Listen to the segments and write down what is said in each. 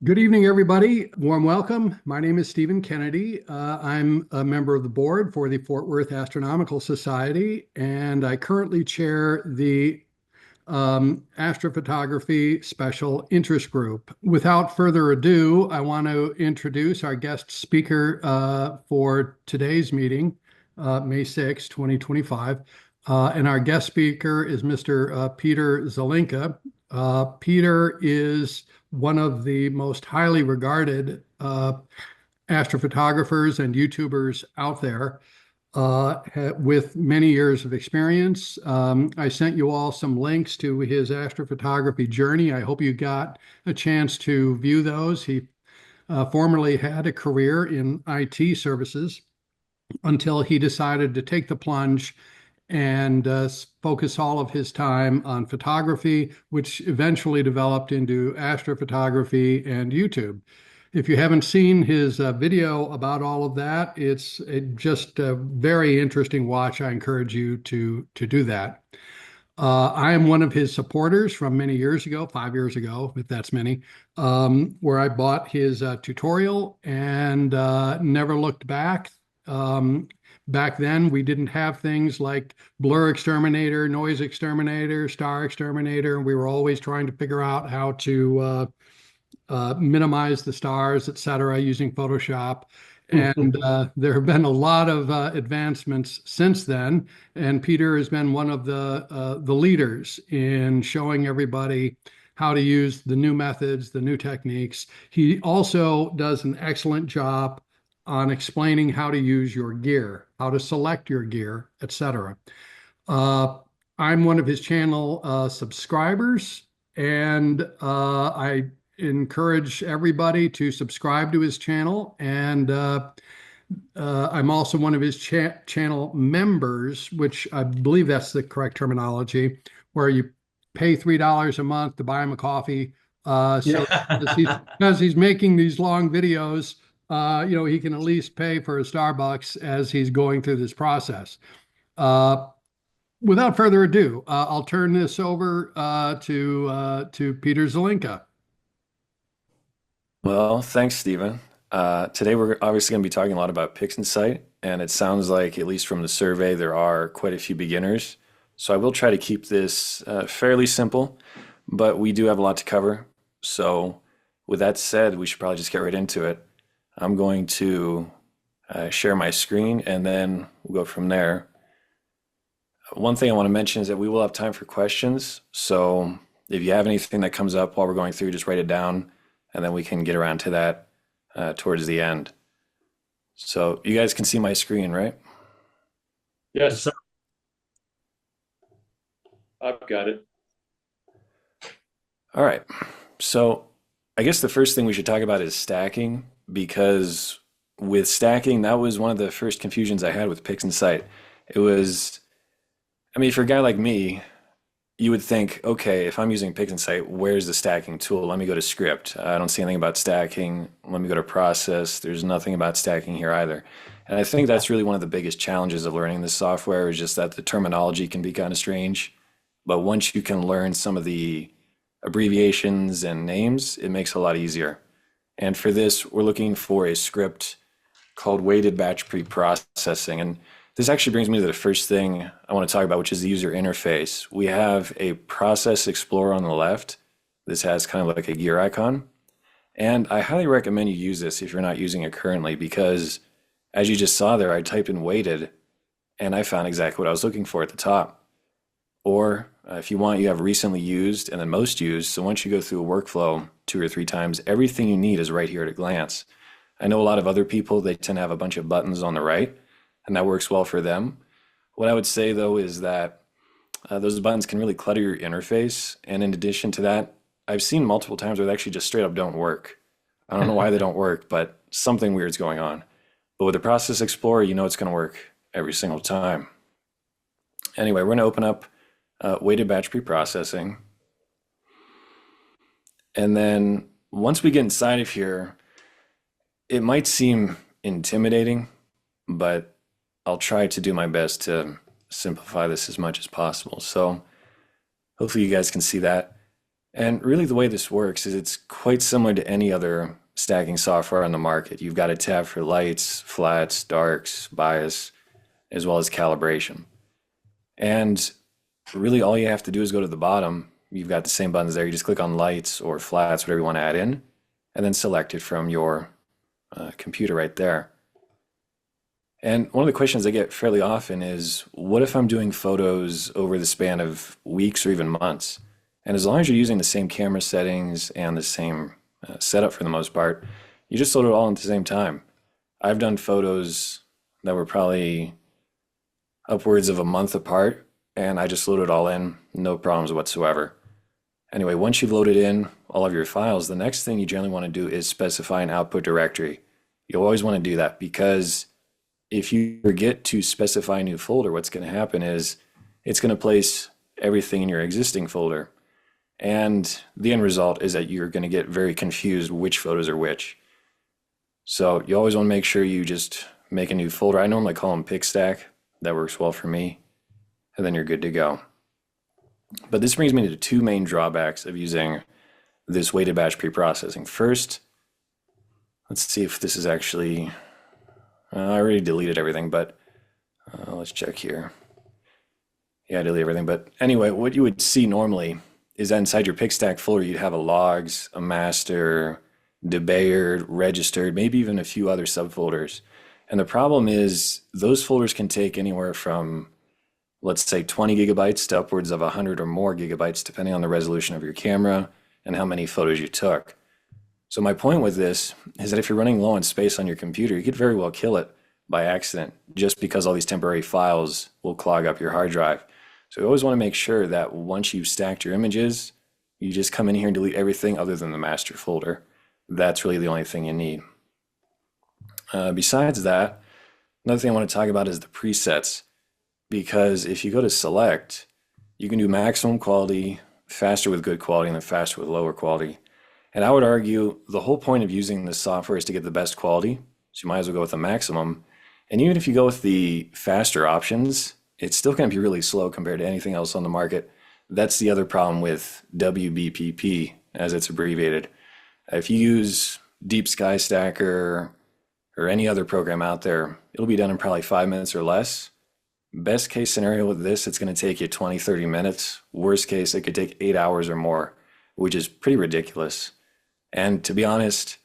Good evening, everybody. Warm welcome. My name is Stephen Kennedy. I'm a member of the board for the Fort Worth Astronomical Society, and I currently chair the Astrophotography Special Interest Group. Without further ado, I want to introduce our guest speaker for today's meeting, May 6, 2025. And our guest speaker is Mr. Peter Zelinka. Peter is one of the most highly regarded astrophotographers and YouTubers out there with many years of experience. I sent you all some links to his astrophotography journey. I hope you got a chance to view those. He formerly had a career in IT services until he decided to take the plunge and focus all of his time on photography, which eventually developed into astrophotography and YouTube. If you haven't seen his video about all of that, it's just a very interesting watch. I encourage you to do that. I am one of his supporters from many years ago, 5 years ago, if that's many, where I bought his tutorial and never looked back. Back then, we didn't have things like blur exterminator, noise exterminator, star exterminator. We were always trying to figure out how to minimize the stars, et cetera, using Photoshop. And there have been a lot of advancements since then. And Peter has been one of the leaders in showing everybody how to use the new methods, the new techniques. He also does an excellent job on explaining how to use your gear, how to select your gear, et cetera. I'm one of his channel subscribers, and I encourage everybody to subscribe to his channel. And I'm also one of his channel members, which I believe that's the correct terminology, where you pay $3 a month to buy him a coffee. So because he's making these long videos, he can at least pay for a Starbucks as he's going through this process. Without further ado, I'll turn this over to Peter Zelinka. Well, thanks, Stephen. Today we're obviously going to be talking a lot about PixInsight, and it sounds like, at least from the survey, there are quite a few beginners. So I will try to keep this fairly simple, but we do have a lot to cover. So with that said, we should probably just get right into it. I'm going to share my screen, and then we'll go from there. One thing I want to mention is that we will have time for questions. So if you have anything that comes up while we're going through, just write it down, and then we can get around to that towards the end. So you guys can see my screen, right? Yes, sir. I've got it. All right. So I guess the first thing we should talk about is stacking, because with stacking, that was one of the first confusions I had with PixInsight. It was, I mean, for a guy like me, you would think, okay, if I'm using PixInsight, where's the stacking tool? Let me go to script. I don't see anything about stacking. Let me go to process. There's nothing about stacking here either. And I think that's really one of the biggest challenges of learning this software, is just that the terminology can be kind of strange. But once you can learn some of the abbreviations and names, it makes it a lot easier. And for this, we're looking for a script called weighted batch pre-processing. And this actually brings me to the first thing I want to talk about, which is the user interface. We have a process explorer on the left. This has kind of like a gear icon. And I highly recommend you use this if you're not using it currently, because as you just saw there, I typed in weighted and I found exactly what I was looking for at the top. Or if you want, you have recently used and then most used. So once you go through a workflow 2 or 3 times, everything you need is right here at a glance. I know a lot of other people, they tend to have a bunch of buttons on the right, and that works well for them. What I would say though is that those buttons can really clutter your interface. And in addition to that, I've seen multiple times where they actually just straight up don't work. I don't know why they don't work, but something weird's going on. But with the Process Explorer, you know it's going to work every single time. Anyway, we're going to open up weighted batch pre-processing. And then once we get inside of here, it might seem intimidating, but I'll try to do my best to simplify this as much as possible. So hopefully you guys can see that. And really the way this works is it's quite similar to any other stacking software on the market. You've got a tab for lights, flats, darks, bias, as well as calibration. And really all you have to do is go to the bottom. You've got the same buttons there. You just click on lights or flats, whatever you want to add in, and then select it from your computer right there. And one of the questions I get fairly often is, what if I'm doing photos over the span of weeks or even months? And as long as you're using the same camera settings and the same setup for the most part, you just load it all at the same time. I've done photos that were probably upwards of a month apart, and I just loaded it all in, no problems whatsoever. Anyway, once you've loaded in all of your files, the next thing you generally want to do is specify an output directory. You'll always want to do that because if you forget to specify a new folder, what's going to happen is it's going to place everything in your existing folder. And the end result is that you're going to get very confused which photos are which. So you always want to make sure you just make a new folder. I normally call them pick stack. That works well for me. And then you're good to go. But this brings me to two main drawbacks of using this weighted batch preprocessing. First, let's see if this is actually, I already deleted everything, but let's check here. Yeah, I deleted everything. But anyway, what you would see normally is that inside your pick stack folder, you'd have a logs, a master, debayed, registered, maybe even a few other subfolders. And the problem is those folders can take anywhere from, let's say, 20 gigabytes to upwards of 100 or more gigabytes, depending on the resolution of your camera and how many photos you took. So my point with this is that if you're running low on space on your computer, you could very well kill it by accident, just because all these temporary files will clog up your hard drive. So you always want to make sure that once you've stacked your images, you just come in here and delete everything other than the master folder. That's really the only thing you need. Besides that, another thing I want to talk about is the presets, because if you go to select, you can do maximum quality, faster with good quality, and then faster with lower quality. And I would argue the whole point of using this software is to get the best quality, so you might as well go with the maximum. And even if you go with the faster options, it's still going to be really slow compared to anything else on the market. That's the other problem with WBPP, as it's abbreviated. If you use Deep Sky Stacker or any other program out there, it'll be done in probably 5 minutes or less. Best case scenario with this, it's going to take you 20, 30 minutes. Worst case, it could take 8 hours or more, which is pretty ridiculous. And to be honest,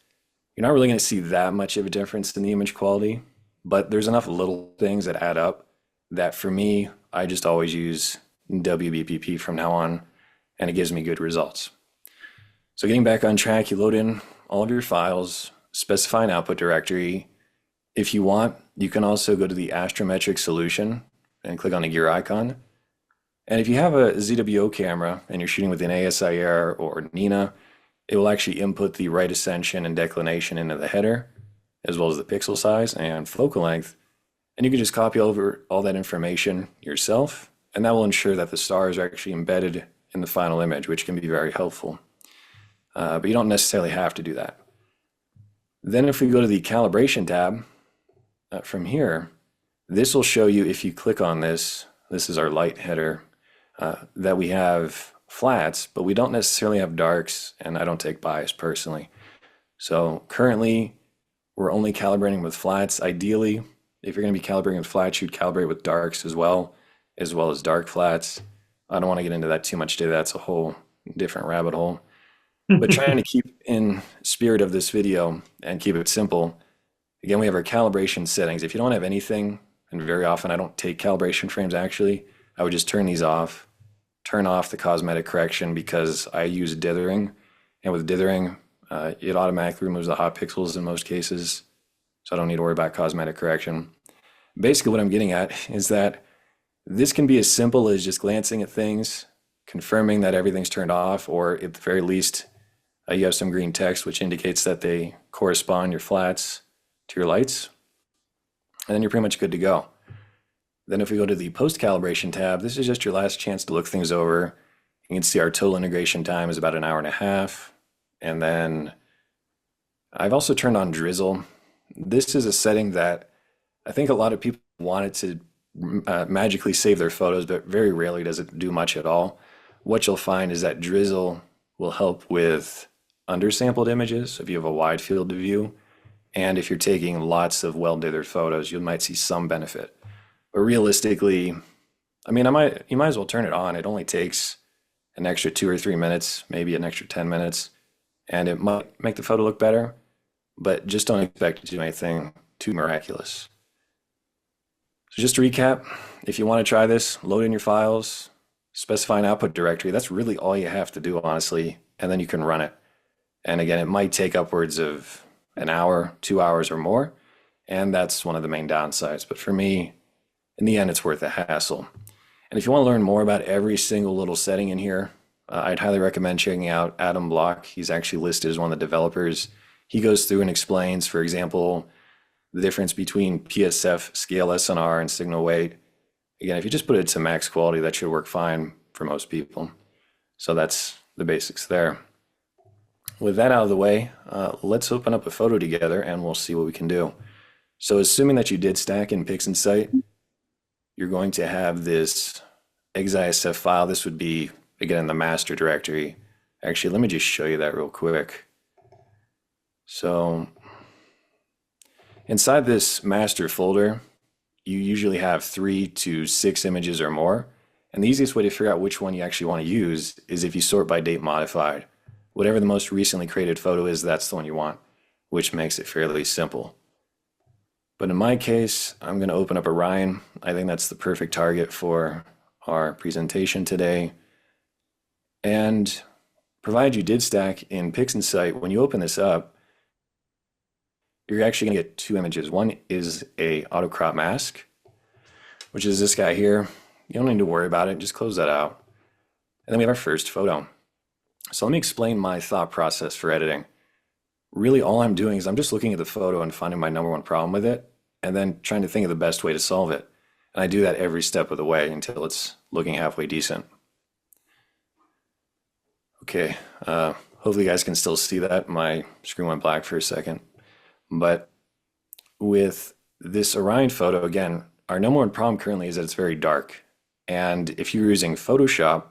you're not really going to see that much of a difference in the image quality, but there's enough little things that add up that for me, I just always use WBPP from now on, and it gives me good results. So getting back on track, you load in all of your files, specify an output directory. If you want, you can also go to the astrometric solution and click on the gear icon. And if you have a ZWO camera and you're shooting with an ASIR or Nina, it will actually input the right ascension and declination into the header, as well as the pixel size and focal length. And you can just copy over all that information yourself, and that will ensure that the stars are actually embedded in the final image, which can be very helpful. But you don't necessarily have to do that. Then if we go to the calibration tab from here, this will show you, if you click on this, this is our light header, that we have flats, but we don't necessarily have darks, and I don't take bias personally. So currently, we're only calibrating with flats. Ideally, if you're going to be calibrating with flats, you'd calibrate with darks as well as dark flats. I don't want to get into that too much today. That's a whole different rabbit hole. But trying to keep in spirit of this video and keep it simple, again, we have our calibration settings. If you don't have anything, and very often I don't take calibration frames actually, I would just turn these off, turn off the cosmetic correction because I use dithering. And with dithering, it automatically removes the hot pixels in most cases. So I don't need to worry about cosmetic correction. Basically what I'm getting at is that this can be as simple as just glancing at things, confirming that everything's turned off, or at the very least, you have some green text which indicates that they correspond, your flats, to your lights. And then you're pretty much good to go. Then if we go to the post-calibration tab, this is just your last chance to look things over. You can see our total integration time is about 1.5 hours. And then I've also turned on drizzle. This is a setting that I think a lot of people want it to magically save their photos, but very rarely does it do much at all. What you'll find is that drizzle will help with undersampled images if you have a wide field of view. And if you're taking lots of well-dithered photos, you might see some benefit. But realistically, I mean, you might as well turn it on. It only takes an extra 2 or 3 minutes, maybe an extra 10 minutes, and it might make the photo look better, but just don't expect it to do anything too miraculous. So just to recap, if you want to try this, load in your files, specify an output directory. That's really all you have to do, honestly, and then you can run it. And again, it might take upwards of an hour, 2 hours or more, and that's one of the main downsides. But for me, in the end, it's worth the hassle. And if you want to learn more about every single little setting in here, I'd highly recommend checking out Adam Block. He's actually listed as one of the developers. He goes through and explains, for example, the difference between PSF, scale SNR, and signal weight. Again, if you just put it to max quality, that should work fine for most people. So that's the basics there. With that out of the way, let's open up a photo together and we'll see what we can do. So assuming that you did stack in PixInsight, you're going to have this exisf file. This would be, again, in the master directory. Actually, let me just show you that real quick. So inside this master folder, you usually have 3 to 6 images or more. And the easiest way to figure out which one you actually want to use is if you sort by date modified. Whatever the most recently created photo is, that's the one you want, which makes it fairly simple. But in my case, I'm going to open up Orion. I think that's the perfect target for our presentation today. And provided you did stack in PixInsight, when you open this up, you're actually going to get 2 images. One is a auto crop mask, which is this guy here. You don't need to worry about it. Just close that out. And then we have our first photo. So let me explain my thought process for editing. Really, all I'm doing is I'm just looking at the photo and finding my #1 problem with it, and then trying to think of the best way to solve it. And I do that every step of the way until it's looking halfway decent. Okay, hopefully you guys can still see that. My screen went black for a second. But with this Orion photo, again, our #1 problem currently is that it's very dark. And if you were using Photoshop,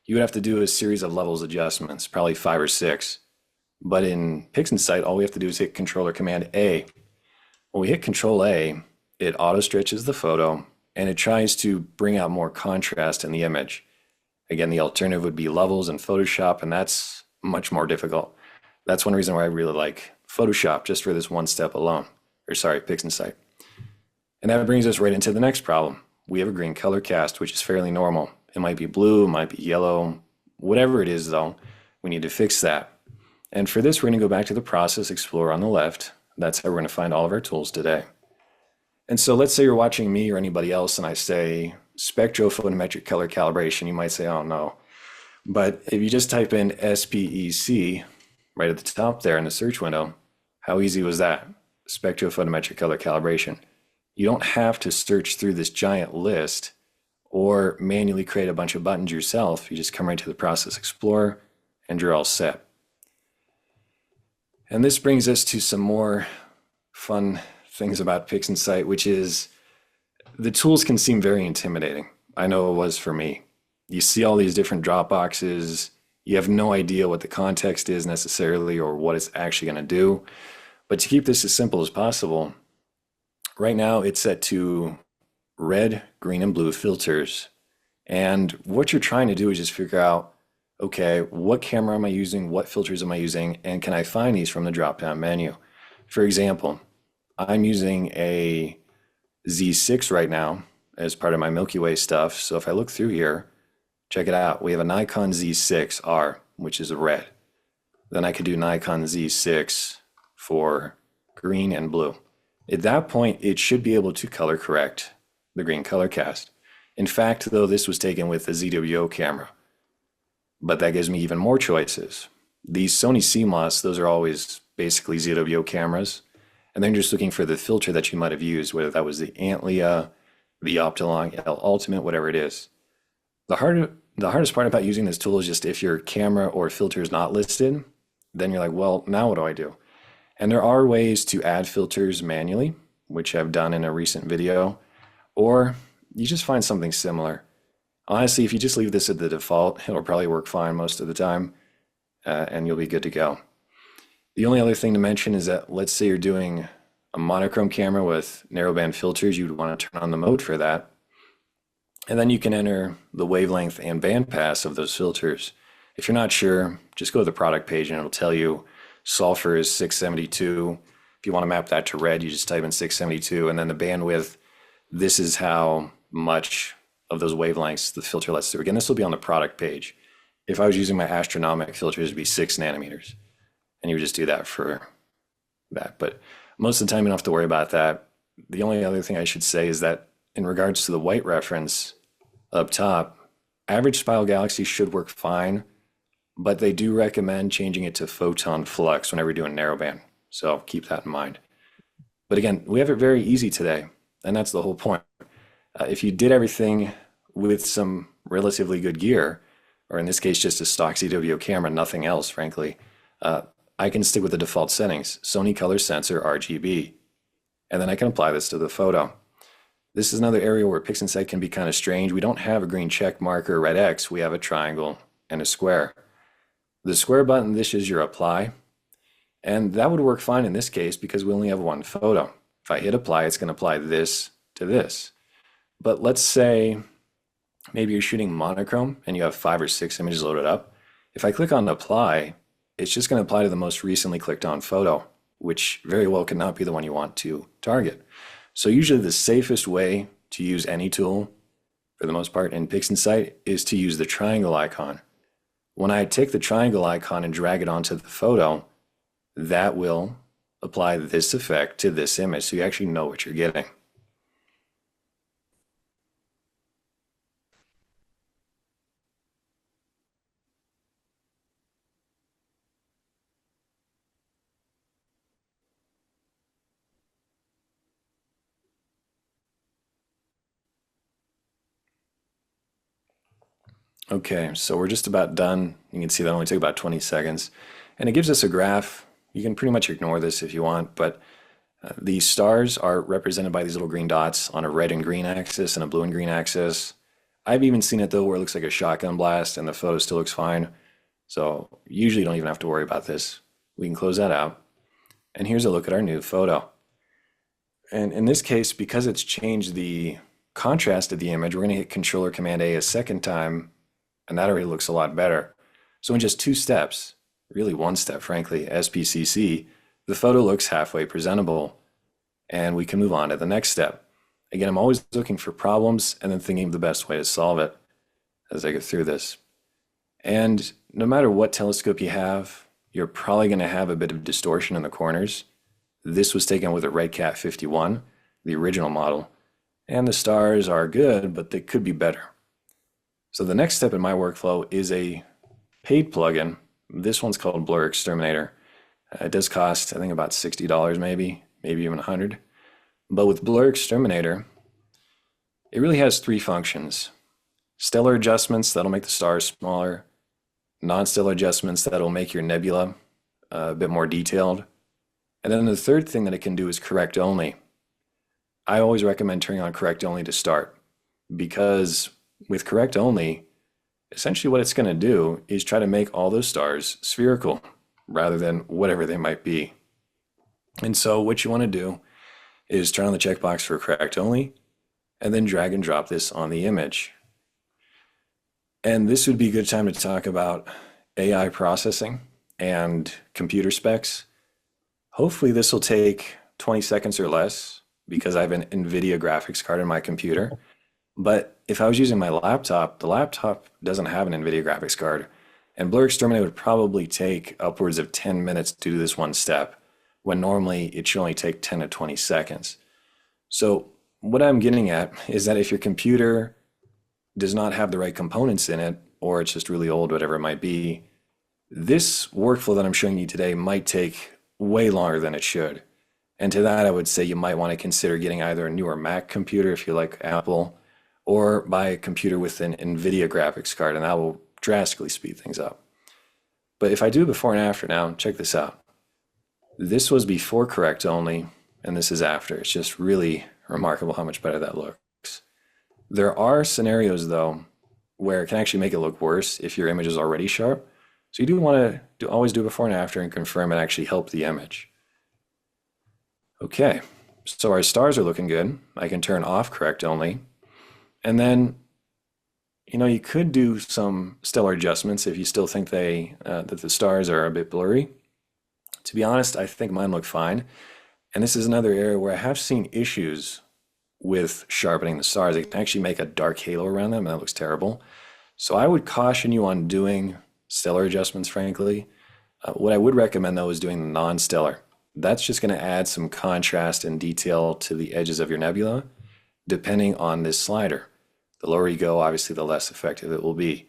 you would have to do a series of levels adjustments, probably 5 or 6. But in PixInsight, all we have to do is hit Control or Command A. When we hit Control A, it auto stretches the photo and it tries to bring out more contrast in the image. Again, the alternative would be levels in Photoshop, and that's much more difficult. That's one reason why I really like Photoshop, just for this one step alone. PixInsight. And that brings us right into the next problem. We have a green color cast, which is fairly normal. It might be blue, it might be yellow, whatever it is though, we need to fix that. And for this, we're going to go back to the Process Explorer on the left. That's how we're going to find all of our tools today. And so let's say you're watching me or anybody else and I say spectrophotometric color calibration. You might say, oh no. But if you just type in SPEC right at the top there in the search window, how easy was that? Spectrophotometric color calibration. You don't have to search through this giant list or manually create a bunch of buttons yourself. You just come right to the Process Explorer and you're all set. And this brings us to some more fun things about PixInsight, which is the tools can seem very intimidating. I know it was for me. You see all these different drop boxes. You have no idea what the context is necessarily or what it's actually going to do. But to keep this as simple as possible, right now it's set to red, green, and blue filters. And what you're trying to do is just figure out, okay, what camera am I using? What filters am I using? And can I find these from the drop-down menu? For example, I'm using a Z6 right now as part of my Milky Way stuff. So if I look through here, check it out. We have a Nikon Z6R, which is a red. Then I could do Nikon Z6 for green and blue. At that point, it should be able to color correct the green color cast. In fact, though, this was taken with a ZWO camera. But that gives me even more choices. These Sony CMOS, those are always basically ZWO cameras. And then you're just looking for the filter that you might have used, whether that was the Antlia, the Optilong, L Ultimate, whatever it is. The hardest part about using this tool is just if your camera or filter is not listed, then you're like, well, now what do I do? And there are ways to add filters manually, which I've done in a recent video, or you just find something similar. Honestly, if you just leave this at the default, it'll probably work fine most of the time. and you'll be good to go. The only other thing to mention is that let's say you're doing a monochrome camera with narrowband filters, you'd want to turn on the mode for that. And then you can enter the wavelength and bandpass of those filters. If you're not sure, just go to the product page and it'll tell you sulfur is 672. If you want to map that to red, you just type in 672, and then the bandwidth, this is how much of those wavelengths the filter lets through. Again, this will be on the product page. If I was using my Astronomical filters, it'd be 6 nanometers. And you would just do that for that. But most of the time, you don't have to worry about that. The only other thing I should say is that in regards to the white reference up top, average spiral galaxy should work fine, but they do recommend changing it to photon flux whenever you're doing narrowband. So keep that in mind. But again, we have it very easy today, and that's the whole point. If you did everything with some relatively good gear, or in this case, just a stock CWO camera, nothing else, frankly, I can stick with the default settings, Sony color sensor RGB, and then I can apply this to the photo. This is another area where PixInsight can be kind of strange. We don't have a green check mark or a red X. We have a triangle and a square. The square button, this is your apply, and that would work fine in this case because we only have one photo. If I hit apply, it's going to apply this to this. But let's say maybe you're shooting monochrome and you have 5 or 6 images loaded up. If I click on apply, it's just going to apply to the most recently clicked on photo, which very well could not be the one you want to target. So usually the safest way to use any tool, for the most part in PixInsight, is to use the triangle icon. When I take the triangle icon and drag it onto the photo, that will apply this effect to this image, so you actually know what you're getting. Okay, so we're just about done. You can see that only took about 20 seconds. And it gives us a graph. You can pretty much ignore this if you want, but these stars are represented by these little green dots on a red and green axis and a blue and green axis. I've even seen it though where it looks like a shotgun blast and the photo still looks fine. So usually you don't even have to worry about this. We can close that out. And here's a look at our new photo. And in this case, because it's changed the contrast of the image, we're going to hit Control or Command A a second time, and that already looks a lot better. So in just 2 steps, really 1 step, frankly, SPCC, the photo looks halfway presentable, and we can move on to the next step. Again, I'm always looking for problems and then thinking of the best way to solve it as I go through this. And no matter what telescope you have, you're probably going to have a bit of distortion in the corners. This was taken with a Red Cat 51, the original model, and the stars are good, but they could be better. So the next step in my workflow is a paid plugin. This one's called Blur Exterminator. It does cost, I think, about $60 maybe even $100. But with Blur Exterminator, it really has 3 functions. Stellar adjustments that'll make the stars smaller, non-stellar adjustments that'll make your nebula a bit more detailed, and then the third thing that it can do is correct only. I always recommend turning on correct only to start, because with correct only, essentially what it's going to do is try to make all those stars spherical rather than whatever they might be. And so what you want to do is turn on the checkbox for correct only, and then drag and drop this on the image. And this would be a good time to talk about AI processing and computer specs. Hopefully this will take 20 seconds or less because I have an NVIDIA graphics card in my computer. But if I was using my laptop, the laptop doesn't have an NVIDIA graphics card. And Blur Exterminator would probably take upwards of 10 minutes to do this one step, when normally it should only take 10 to 20 seconds. So what I'm getting at is that if your computer does not have the right components in it, or it's just really old, whatever it might be, this workflow that I'm showing you today might take way longer than it should. And to that, I would say you might want to consider getting either a newer Mac computer if you like Apple, or buy a computer with an NVIDIA graphics card, and that will drastically speed things up. But if I do before and after now, check this out. This was before correct only, and this is after. It's just really remarkable how much better that looks. There are scenarios, though, where it can actually make it look worse if your image is already sharp. So you do want to always do a before and after and confirm it actually helped the image. Okay, so our stars are looking good. I can turn off correct only. And then, you could do some stellar adjustments if you still think that the stars are a bit blurry. To be honest, I think mine look fine. And this is another area where I have seen issues with sharpening the stars. It can actually make a dark halo around them, and that looks terrible. So I would caution you on doing stellar adjustments, frankly. What I would recommend, though, is doing the non-stellar. That's just going to add some contrast and detail to the edges of your nebula, depending on this slider. The lower you go, obviously, the less effective it will be.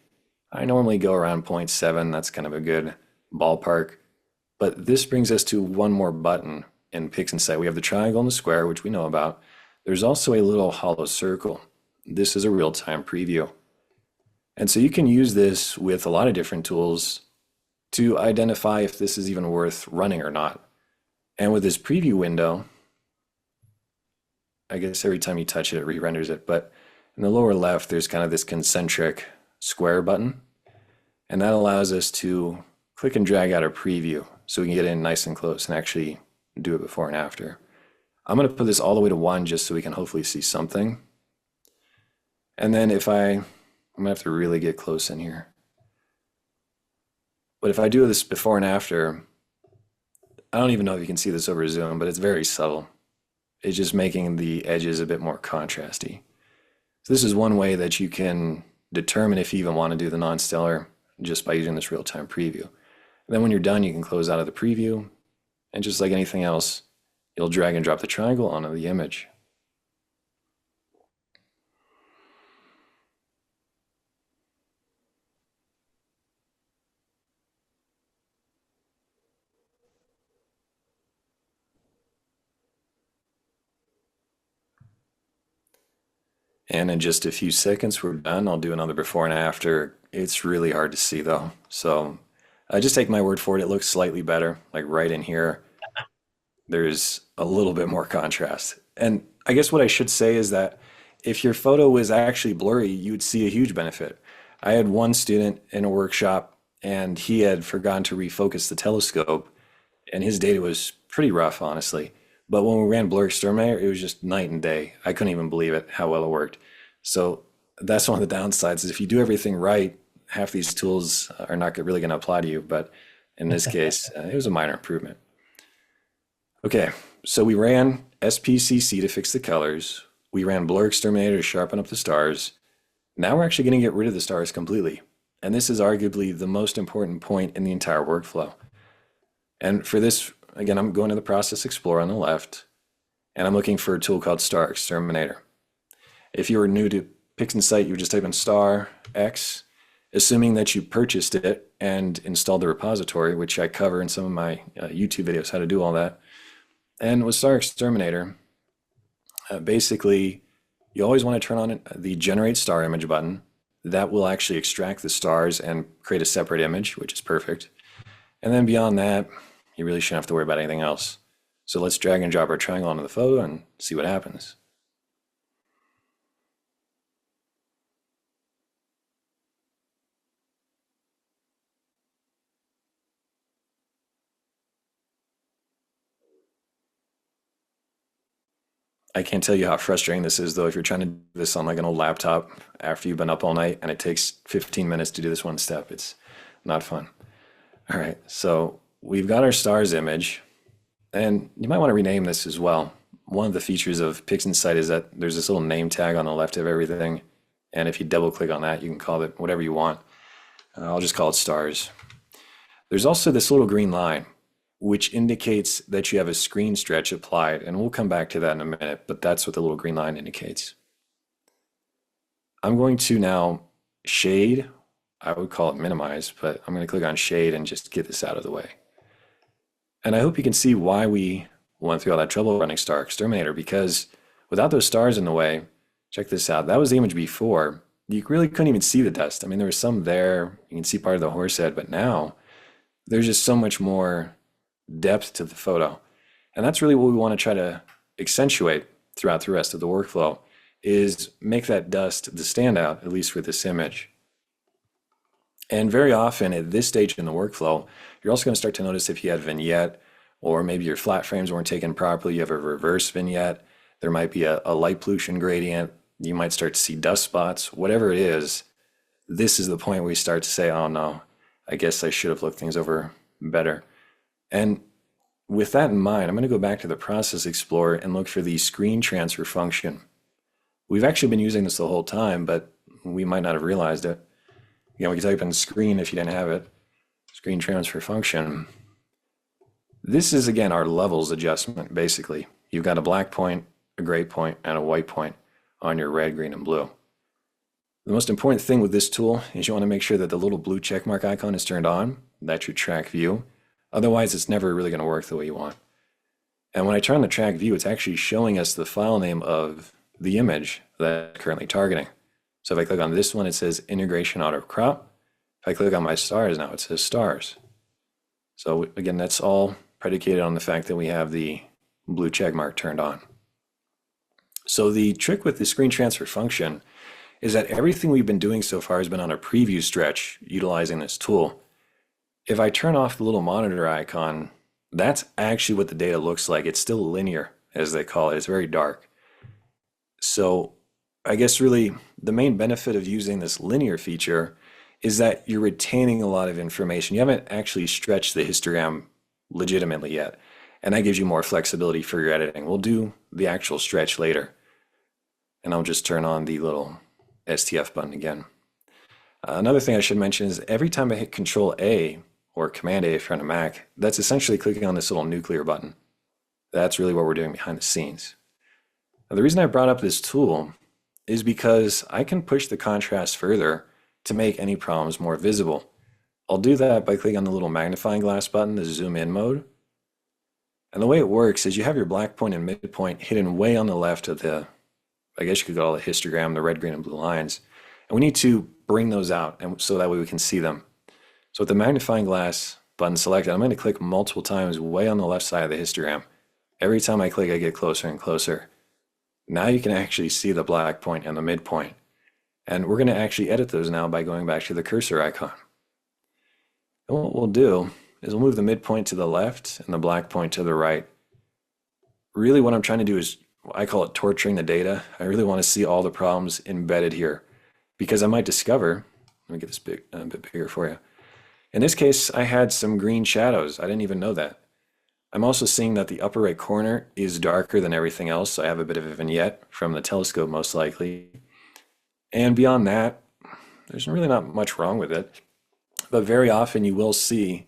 I normally go around 0.7. That's kind of a good ballpark. But this brings us to one more button in PixInsight. We have the triangle and the square, which we know about. There's also a little hollow circle. This is a real-time preview. And so you can use this with a lot of different tools to identify if this is even worth running or not. And with this preview window, I guess every time you touch it, it re-renders it. But in the lower left, there's kind of this concentric square button. And that allows us to click and drag out a preview so we can get in nice and close and actually do it before and after. I'm going to put this all the way to 1 just so we can hopefully see something. And then I'm going to have to really get close in here. But if I do this before and after, I don't even know if you can see this over Zoom, but it's very subtle. It's just making the edges a bit more contrasty. So this is one way that you can determine if you even want to do the non-stellar just by using this real-time preview. And then when you're done, you can close out of the preview, and just like anything else, you'll drag and drop the triangle onto the image. And in just a few seconds, we're done. I'll do another before and after. It's really hard to see though. So just take my word for it. It looks slightly better, like right in here. There's a little bit more contrast. And I guess what I should say is that if your photo was actually blurry, you would see a huge benefit. I had one student in a workshop and he had forgotten to refocus the telescope and his data was pretty rough, honestly. But when we ran Blur Exterminator, it was just night and day. I couldn't even believe it, how well it worked. So that's one of the downsides is if you do everything right, half these tools are not really going to apply to you. But in this case, it was a minor improvement. Okay, so we ran SPCC to fix the colors. We ran Blur Exterminator to sharpen up the stars. Now we're actually going to get rid of the stars completely. And this is arguably the most important point in the entire workflow. And for this, again, I'm going to the Process Explorer on the left, and I'm looking for a tool called Star Exterminator. If you were new to PixInsight, you would just type in star X, assuming that you purchased it and installed the repository, which I cover in some of my YouTube videos, how to do all that. And with Star Exterminator, basically, you always want to turn on the Generate Star Image button. That will actually extract the stars and create a separate image, which is perfect. And then beyond that, you really shouldn't have to worry about anything else. So let's drag and drop our triangle onto the photo and see what happens. I can't tell you how frustrating this is, though, if you're trying to do this on like an old laptop after you've been up all night and it takes 15 minutes to do this one step. It's not fun. All right, so we've got our stars image, and you might want to rename this as well. One of the features of PixInsight is that there's this little name tag on the left of everything, and if you double click on that, you can call it whatever you want. I'll just call it stars. There's also this little green line, which indicates that you have a screen stretch applied, and we'll come back to that in a minute, but that's what the little green line indicates. I'm going to now shade. I would call it minimize, but I'm going to click on shade and just get this out of the way. And I hope you can see why we went through all that trouble running Star Exterminator, because without those stars in the way, check this out. That was the image before. You really couldn't even see the dust. I mean, there was some there. You can see part of the horse head, but now there's just so much more depth to the photo. And that's really what we want to try to accentuate throughout the rest of the workflow, is make that dust the standout, at least for this image. And very often at this stage in the workflow, you're also going to start to notice if you had vignette or maybe your flat frames weren't taken properly, you have a reverse vignette, there might be a light pollution gradient, you might start to see dust spots, whatever it is, this is the point where you start to say, oh no, I guess I should have looked things over better. And with that in mind, I'm going to go back to the Process Explorer and look for the screen transfer function. We've actually been using this the whole time, but we might not have realized it. We can type in screen if you didn't have it. Screen transfer function. This is, again, our levels adjustment, basically. You've got a black point, a gray point, and a white point on your red, green, and blue. The most important thing with this tool is you want to make sure that the little blue check mark icon is turned on. That's your track view. Otherwise, it's never really going to work the way you want. And when I turn on the track view, it's actually showing us the file name of the image that I'm currently targeting. So if I click on this one, it says integration auto crop. If I click on my stars now, it says stars. So again, that's all predicated on the fact that we have the blue check mark turned on. So the trick with the screen transfer function is that everything we've been doing so far has been on a preview stretch utilizing this tool. If I turn off the little monitor icon, that's actually what the data looks like. It's still linear, as they call it. It's very dark. So I guess really the main benefit of using this linear feature is that you're retaining a lot of information. You haven't actually stretched the histogram legitimately yet, and that gives you more flexibility for your editing. We'll do the actual stretch later, and I'll just turn on the little STF button again. Another thing I should mention is every time I hit Control A or Command A if you're on a Mac, that's essentially clicking on this little nuclear button. That's really what we're doing behind the scenes. Now, the reason I brought up this tool is because I can push the contrast further to make any problems more visible. I'll do that by clicking on the little magnifying glass button, the zoom in mode. And the way it works is you have your black point and midpoint hidden way on the left of the, I guess you could call it histogram, the red, green, and blue lines. And we need to bring those out and so that way we can see them. So with the magnifying glass button selected, I'm going to click multiple times way on the left side of the histogram. Every time I click, I get closer and closer. Now you can actually see the black point and the midpoint. And we're going to actually edit those now by going back to the cursor icon. And what we'll do is we'll move the midpoint to the left and the black point to the right. Really what I'm trying to do is, I call it torturing the data. I really want to see all the problems embedded here because I might discover, let me get this a bit bigger for you. In this case, I had some green shadows. I didn't even know that. I'm also seeing that the upper right corner is darker than everything else. So I have a bit of a vignette from the telescope most likely. And beyond that, there's really not much wrong with it. But very often you will see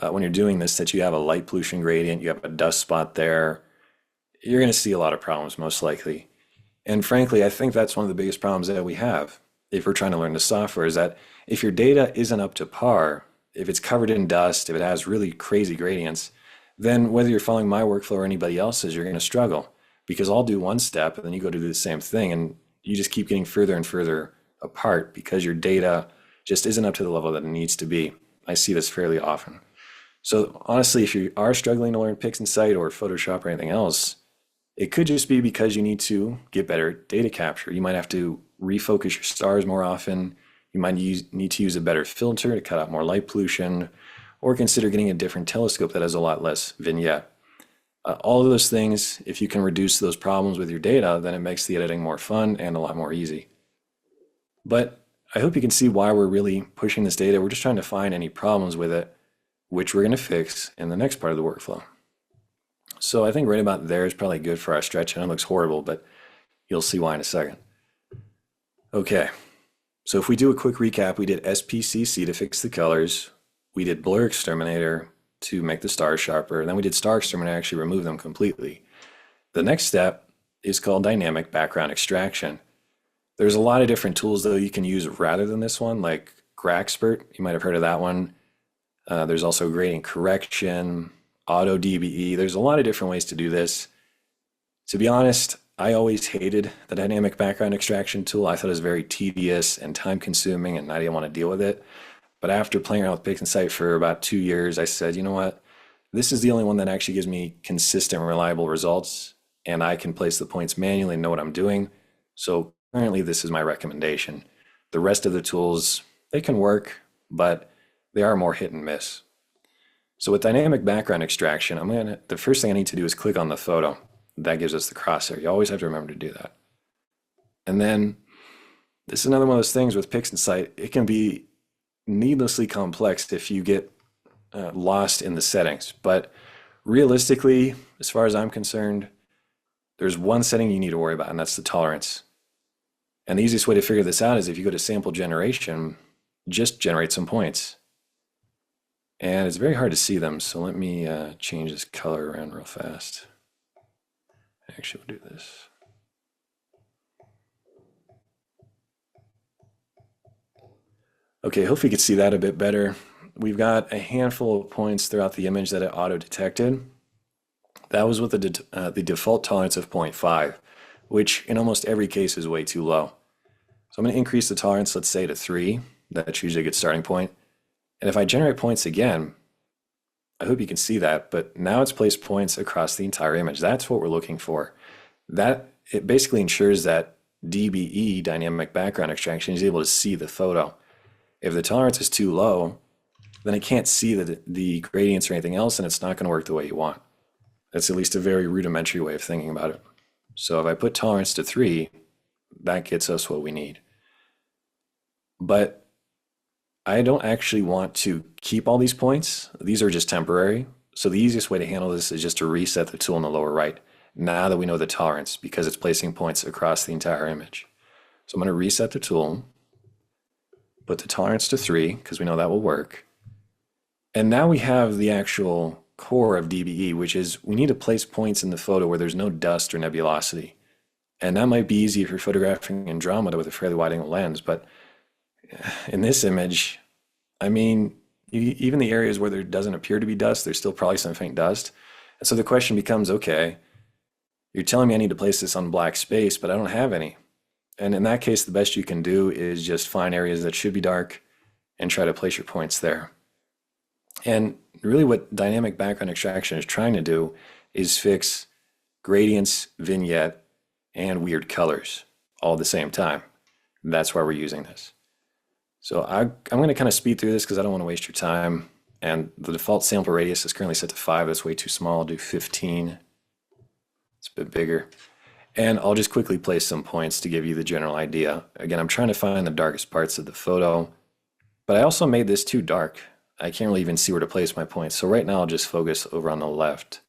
when you're doing this that you have a light pollution gradient, you have a dust spot there. You're going to see a lot of problems most likely. And frankly, I think that's one of the biggest problems that we have if we're trying to learn the software is that if your data isn't up to par, if it's covered in dust, if it has really crazy gradients, then whether you're following my workflow or anybody else's, you're going to struggle because I'll do one step and then you go to do the same thing and you just keep getting further and further apart because your data just isn't up to the level that it needs to be. I see this fairly often. So honestly, if you are struggling to learn PixInsight or Photoshop or anything else, it could just be because you need to get better at data capture. You might have to refocus your stars more often. You might need to use a better filter to cut out more light pollution, or consider getting a different telescope that has a lot less vignette. All of those things, if you can reduce those problems with your data, then it makes the editing more fun and a lot more easy. But I hope you can see why we're really pushing this data. We're just trying to find any problems with it, which we're going to fix in the next part of the workflow. So I think right about there is probably good for our stretch. I know it looks horrible, but you'll see why in a second. Okay, so if we do a quick recap, we did SPCC to fix the colors. We did Blur Exterminator to make the stars sharper. And then we did Star Exterminator to actually remove them completely. The next step is called Dynamic Background Extraction. There's a lot of different tools though you can use rather than this one, like Graxpert. You might have heard of that one. There's also gradient correction, auto DBE. There's a lot of different ways to do this. To be honest, I always hated the dynamic background extraction tool. I thought it was very tedious and time consuming and I didn't want to deal with it. But after playing around with PixInsight for about 2 years, I said, you know what? This is the only one that actually gives me consistent, reliable results and I can place the points manually and know what I'm doing. So currently this is my recommendation. The rest of the tools, they can work, but they are more hit and miss. So with dynamic background extraction, the first thing I need to do is click on the photo. That gives us the crosshair. You always have to remember to do that. And then this is another one of those things with PixInsight. It can be needlessly complex if you get lost in the settings. But realistically, as far as I'm concerned, there's one setting you need to worry about, and that's the tolerance. And the easiest way to figure this out is if you go to sample generation, just generate some points. And it's very hard to see them, so let me change this color around real fast. Actually, we'll do this. Okay, hopefully you can see that a bit better. We've got a handful of points throughout the image that it auto-detected. That was with the default tolerance of 0.5, which in almost every case is way too low. So I'm going to increase the tolerance, let's say to 3. That's usually a good starting point. And if I generate points again, I hope you can see that, but now it's placed points across the entire image. That's what we're looking for. It basically ensures that DBE, dynamic background extraction, is able to see the photo. If the tolerance is too low, then it can't see the gradients or anything else, and it's not going to work the way you want. That's at least a very rudimentary way of thinking about it. So if I put tolerance to 3, that gets us what we need. But I don't actually want to keep all these points. These are just temporary. So the easiest way to handle this is just to reset the tool in the lower right, now that we know the tolerance, because it's placing points across the entire image. So I'm going to reset the tool, put the tolerance to 3, because we know that will work. And now we have the actual core of DBE, which is we need to place points in the photo where there's no dust or nebulosity. And that might be easy if you're photographing Andromeda with a fairly wide-angle lens, but in this image, I mean, even the areas where there doesn't appear to be dust, there's still probably some faint dust. And so the question becomes, okay, you're telling me I need to place this on black space, but I don't have any. And in that case, the best you can do is just find areas that should be dark and try to place your points there. And really what dynamic background extraction is trying to do is fix gradients, vignette, and weird colors all at the same time. That's why we're using this. So I'm going to kind of speed through this because I don't want to waste your time. And the default sample radius is currently set to 5. That's way too small. I'll do 15. It's a bit bigger. And I'll just quickly place some points to give you the general idea. Again, I'm trying to find the darkest parts of the photo, but I also made this too dark. I can't really even see where to place my points. So right now I'll just focus over on the left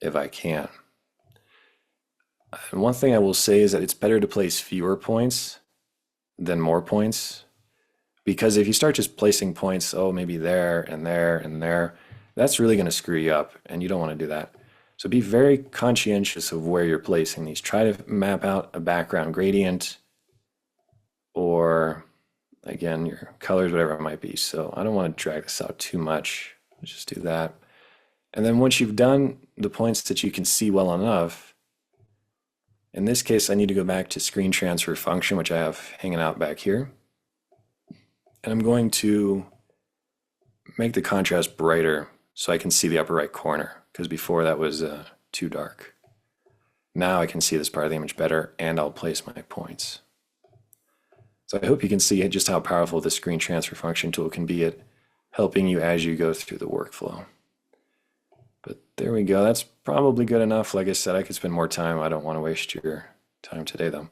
if I can. And one thing I will say is that it's better to place fewer points than more points. Because if you start just placing points, oh, maybe there and there and there, that's really going to screw you up, and you don't want to do that. So be very conscientious of where you're placing these. Try to map out a background gradient or, again, your colors, whatever it might be. So I don't want to drag this out too much. Let's just do that. And then once you've done the points that you can see well enough, in this case, I need to go back to screen transfer function, which I have hanging out back here. And I'm going to make the contrast brighter so I can see the upper right corner, because before that was too dark. Now I can see this part of the image better, and I'll place my points. So I hope you can see just how powerful the screen transfer function tool can be at helping you as you go through the workflow. But there we go. That's probably good enough. Like I said, I could spend more time. I don't want to waste your time today, though.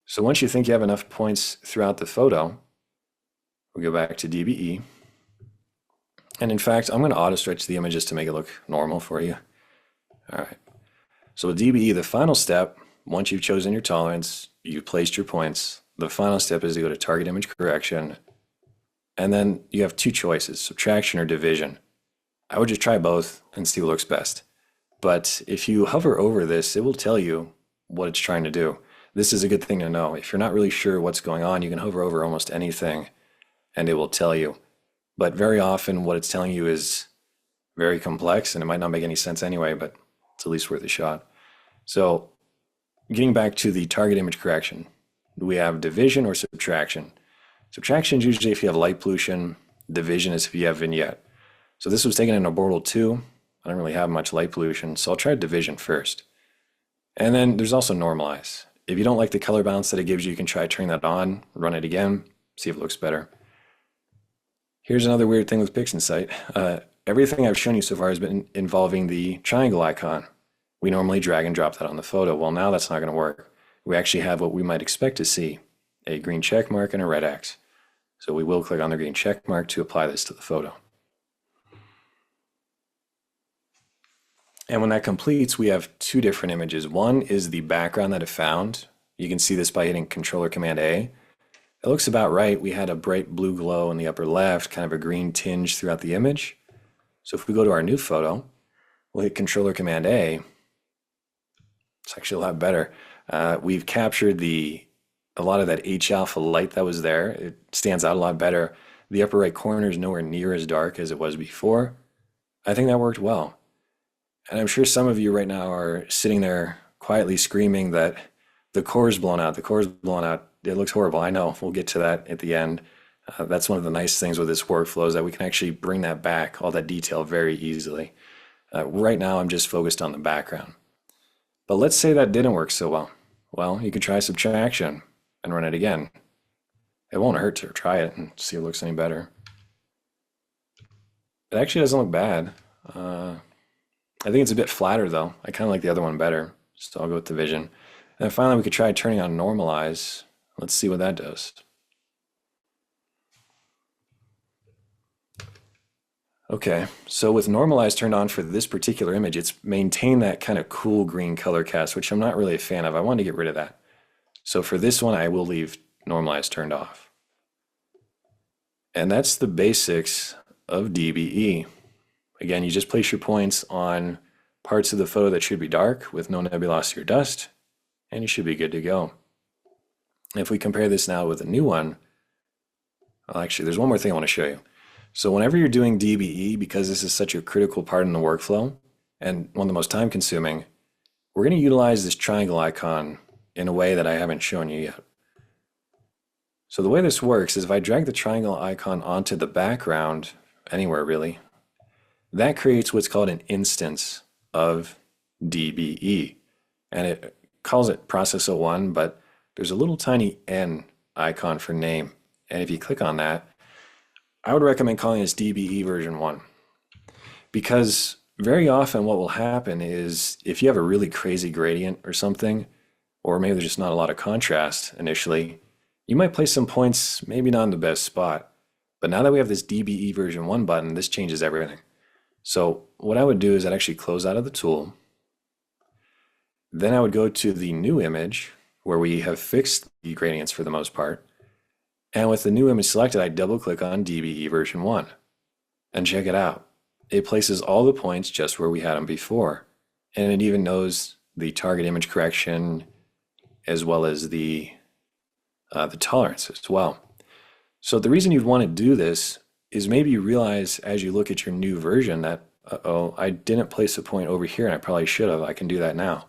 So once you think you have enough points throughout the photo, we'll go back to DBE. And in fact, I'm going to auto stretch the images to make it look normal for you. All right. So with DBE, the final step, once you've chosen your tolerance, you've placed your points, the final step is to go to target image correction. And then you have two choices, subtraction or division. I would just try both and see what looks best. But if you hover over this, it will tell you what it's trying to do. This is a good thing to know. If you're not really sure what's going on, you can hover over almost anything and it will tell you. But very often what it's telling you is very complex and it might not make any sense anyway, but it's at least worth a shot. So getting back to the target image correction, we have division or subtraction. Subtraction is usually if you have light pollution. Division is if you have vignette. So this was taken in Orbital 2. I don't really have much light pollution, so I'll try division first. And then there's also normalize. If you don't like the color balance that it gives you, you can try turning that on, run it again, see if it looks better. Here's another weird thing with PixInsight. Everything I've shown you so far has been involving the triangle icon. We normally drag and drop that on the photo. Well, now that's not going to work. We actually have what we might expect to see, a green check mark and a red X. So we will click on the green check mark to apply this to the photo. And when that completes, we have two different images. One is the background that it found. You can see this by hitting Controller Command A. It looks about right. We had a bright blue glow in the upper left, kind of a green tinge throughout the image. So if we go to our new photo, we'll hit Controller Command A. It's actually a lot better. We've captured a lot of that H-alpha light that was there. It stands out a lot better. The upper right corner is nowhere near as dark as it was before. I think that worked well. And I'm sure some of you right now are sitting there quietly screaming that the core is blown out, the core is blown out. It looks horrible. I know. We'll get to that at the end. That's one of the nice things with this workflow is that we can actually bring that back, all that detail, very easily. Right now, I'm just focused on the background. But let's say that didn't work so well. Well, you could try subtraction and run it again. It won't hurt to try it and see if it looks any better. It actually doesn't look bad. I think it's a bit flatter though. I kind of like the other one better. So I'll go with division. And then finally, we could try turning on normalize. Let's see what that does. Okay, so with normalize turned on for this particular image, it's maintained that kind of cool green color cast, which I'm not really a fan of. I want to get rid of that. So for this one, I will leave normalize turned off. And that's the basics of DBE. Again, you just place your points on parts of the photo that should be dark with no nebulosity or dust, and you should be good to go. If we compare this now with a new one, well, actually, there's one more thing I want to show you. So whenever you're doing DBE, because this is such a critical part in the workflow and one of the most time consuming, we're going to utilize this triangle icon in a way that I haven't shown you yet. So the way this works is if I drag the triangle icon onto the background, anywhere really, that creates what's called an instance of DBE. And it calls it process 01, but there's a little tiny N icon for name. And if you click on that, I would recommend calling this DBE version 1. Because very often what will happen is if you have a really crazy gradient or something, or maybe there's just not a lot of contrast initially, you might place some points maybe not in the best spot. But now that we have this DBE version 1 button, this changes everything. So what I would do is I'd actually close out of the tool. Then I would go to the new image where we have fixed the gradients for the most part. And with the new image selected, I double click on DBE version 1 and check it out. It places all the points just where we had them before. And it even knows the target image correction as well as the tolerance as well. So the reason you'd want to do this is maybe you realize as you look at your new version that, uh-oh, I didn't place a point over here and I probably should have. I can do that now.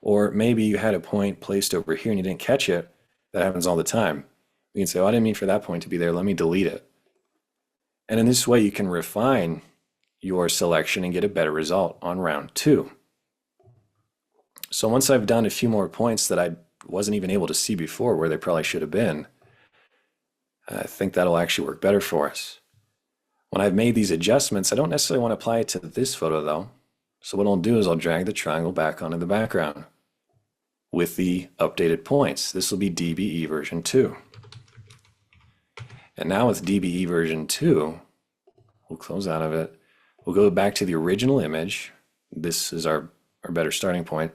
Or maybe you had a point placed over here and you didn't catch it. That happens all the time. You can say, oh, I didn't mean for that point to be there. Let me delete it. And in this way, you can refine your selection and get a better result on round 2. So once I've done a few more points that I wasn't even able to see before where they probably should have been, I think that'll actually work better for us. When I've made these adjustments, I don't necessarily want to apply it to this photo though. So what I'll do is I'll drag the triangle back onto the background with the updated points. This will be DBE version 2. And now with DBE version 2, we'll close out of it. We'll go back to the original image. This is our better starting point.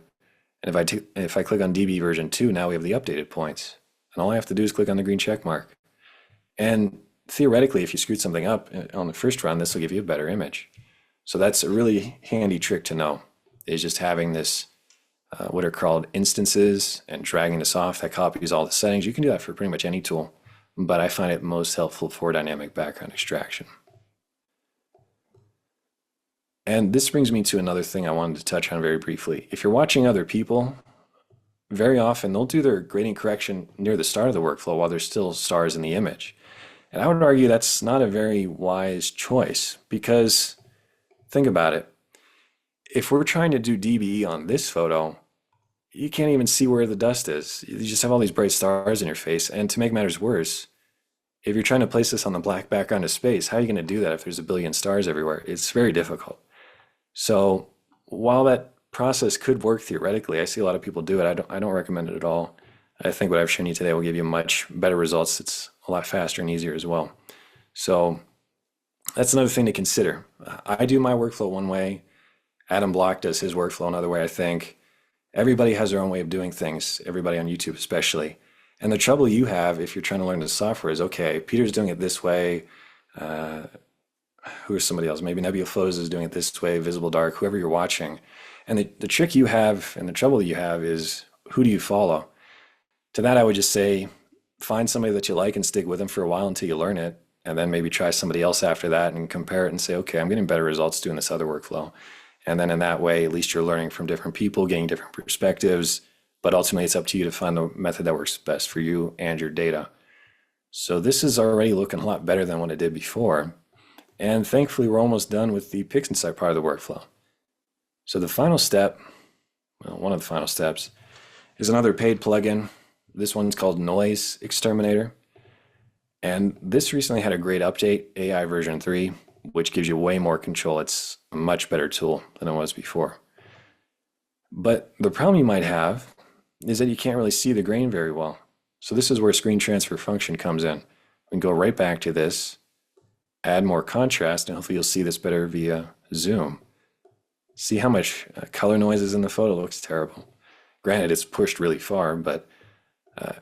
And if I click on DBE version 2, now we have the updated points. And all I have to do is click on the green check mark. And theoretically, if you screwed something up on the first run, this will give you a better image. So that's a really handy trick to know, is just having this, what are called instances, and dragging this off. That copies all the settings. You can do that for pretty much any tool, but I find it most helpful for dynamic background extraction. And this brings me to another thing I wanted to touch on very briefly. If you're watching other people, very often they'll do their gradient correction near the start of the workflow while there's still stars in the image. And I would argue that's not a very wise choice, because think about it. If we're trying to do DBE on this photo, you can't even see where the dust is. You just have all these bright stars in your face. And to make matters worse, if you're trying to place this on the black background of space, how are you going to do that if there's a billion stars everywhere? It's very difficult. So while that process could work theoretically, I see a lot of people do it. I don't recommend it at all. I think what I've shown you today will give you much better results. It's a lot faster and easier as well. So that's another thing to consider. I do my workflow one way. Adam Block does his workflow another way, I think. Everybody has their own way of doing things, everybody on YouTube especially. And the trouble you have if you're trying to learn the software is, okay, Peter's doing it this way. Who is somebody else? Maybe Nebula Flows is doing it this way, Visible Dark, whoever you're watching. And the trick you have and the trouble you have is, who do you follow? To that, I would just say, find somebody that you like and stick with them for a while until you learn it. And then maybe try somebody else after that and compare it and say, okay, I'm getting better results doing this other workflow. And then in that way, at least you're learning from different people, getting different perspectives. But ultimately, it's up to you to find the method that works best for you and your data. So this is already looking a lot better than what it did before. And thankfully, we're almost done with the PixInsight part of the workflow. So the final step, well, one of the final steps, is another paid plugin. This one's called Noise Exterminator. And this recently had a great update, AI version 3, which gives you way more control. It's a much better tool than it was before. But the problem you might have is that you can't really see the grain very well. So this is where screen transfer function comes in. We can go right back to this, add more contrast, and hopefully you'll see this better via zoom. See how much color noise is in the photo? It looks terrible. Granted, it's pushed really far, but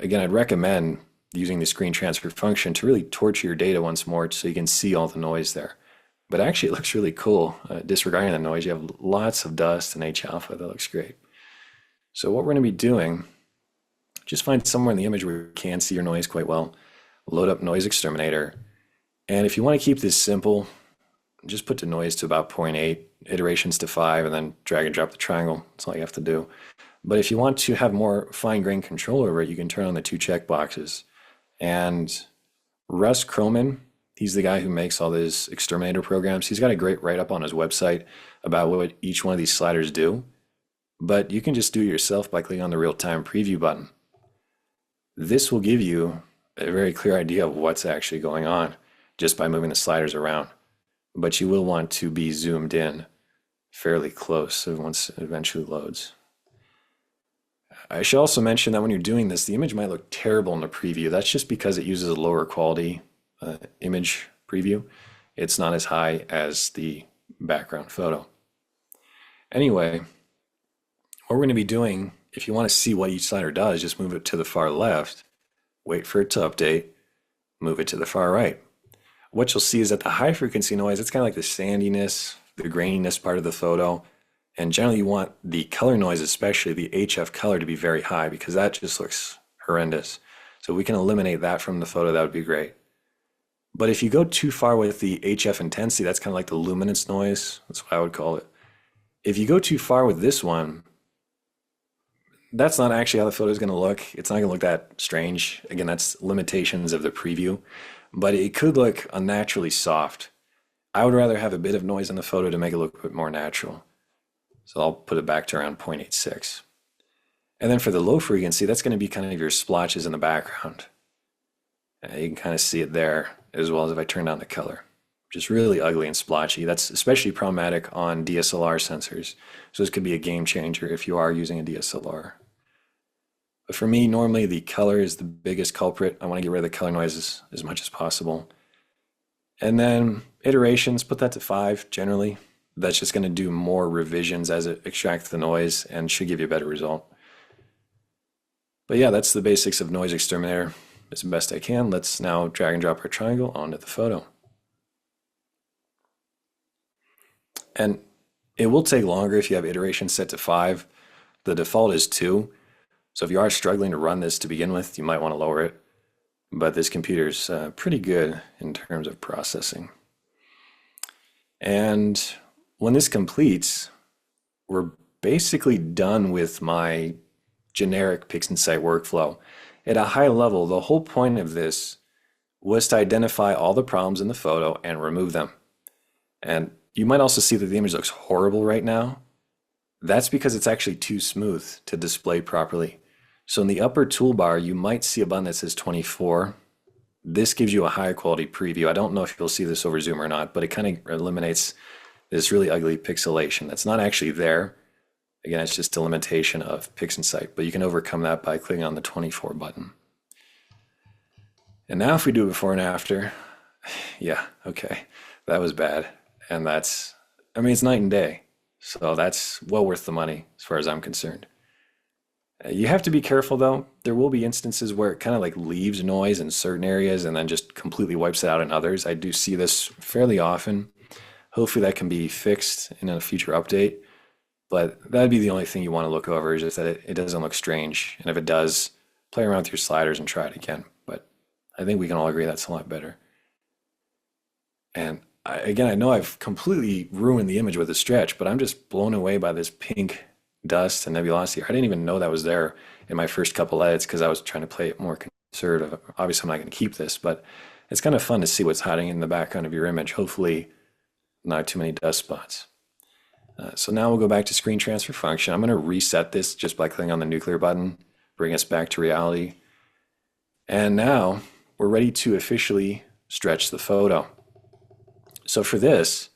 again, I'd recommend using the screen transfer function to really torture your data once more so you can see all the noise there. But actually, it looks really cool. Disregarding the noise, you have lots of dust and H alpha. That looks great. So what we're going to be doing, just find somewhere in the image where you can see your noise quite well. Load up Noise Exterminator. And if you want to keep this simple, just put the noise to about 0.8, iterations to 5, and then drag and drop the triangle. That's all you have to do. But if you want to have more fine-grained control over it, you can turn on the 2 check boxes. And Russ Croman, he's the guy who makes all these exterminator programs. He's got a great write-up on his website about what each one of these sliders do. But you can just do it yourself by clicking on the real-time preview button. This will give you a very clear idea of what's actually going on just by moving the sliders around. But you will want to be zoomed in fairly close once it eventually loads. I should also mention that when you're doing this, the image might look terrible in the preview. That's just because it uses a lower quality image preview. It's not as high as the background photo. Anyway, what we're going to be doing, if you want to see what each slider does, just move it to the far left, wait for it to update, move it to the far right. What you'll see is that the high frequency noise, it's kind of like the sandiness, the graininess part of the photo. And generally you want the color noise, especially the HF color, to be very high because that just looks horrendous. So if we can eliminate that from the photo, that would be great. But if you go too far with the HF intensity, that's kind of like the luminance noise. That's what I would call it. If you go too far with this one, that's not actually how the photo is going to look. It's not going to look that strange. Again, that's limitations of the preview, but it could look unnaturally soft. I would rather have a bit of noise in the photo to make it look a bit more natural. So I'll put it back to around 0.86. And then for the low frequency, that's going to be kind of your splotches in the background. You can kind of see it there, as well as if I turn down the color. Just really ugly and splotchy. That's especially problematic on DSLR sensors. So this could be a game changer if you are using a DSLR. But for me, normally the color is the biggest culprit. I want to get rid of the color noise as much as possible. And then iterations, put that to 5 generally. That's just going to do more revisions as it extracts the noise and should give you a better result. But yeah, that's the basics of Noise Exterminator as best I can. Let's now drag and drop our triangle onto the photo. And it will take longer if you have iterations set to 5. The default is 2. So if you are struggling to run this to begin with, you might want to lower it. But this computer's pretty good in terms of processing. And when this completes, we're basically done with my generic PixInsight workflow. At a high level, the whole point of this was to identify all the problems in the photo and remove them. And you might also see that the image looks horrible right now. That's because it's actually too smooth to display properly. So in the upper toolbar, you might see a button that says 24. this gives you a higher quality preview. I don't know if you'll see this over Zoom or not, but it kind of eliminates this really ugly pixelation that's not actually there. Again, it's just a limitation of PixInsight, but you can overcome that by clicking on the 24 button. And now if we do before and after, yeah, okay, that was bad. And that's, I mean, it's night and day. So that's well worth the money as far as I'm concerned. You have to be careful though. There will be instances where it kind of like leaves noise in certain areas and then just completely wipes it out in others. I do see this fairly often. Hopefully that can be fixed in a future update. But that'd be the only thing you want to look over, is just that it doesn't look strange. And if it does, play around with your sliders and try it again. But I think we can all agree that's a lot better. And again, I know I've completely ruined the image with the stretch, but I'm just blown away by this pink dust and nebulosity. I didn't even know that was there in my first couple edits because I was trying to play it more conservative. Obviously, I'm not going to keep this, but it's kind of fun to see what's hiding in the background of your image. Hopefully, not too many dust spots. So now we'll go back to screen transfer function. I'm going to reset this just by clicking on the nuclear button, bring us back to reality. And now we're ready to officially stretch the photo. So for this,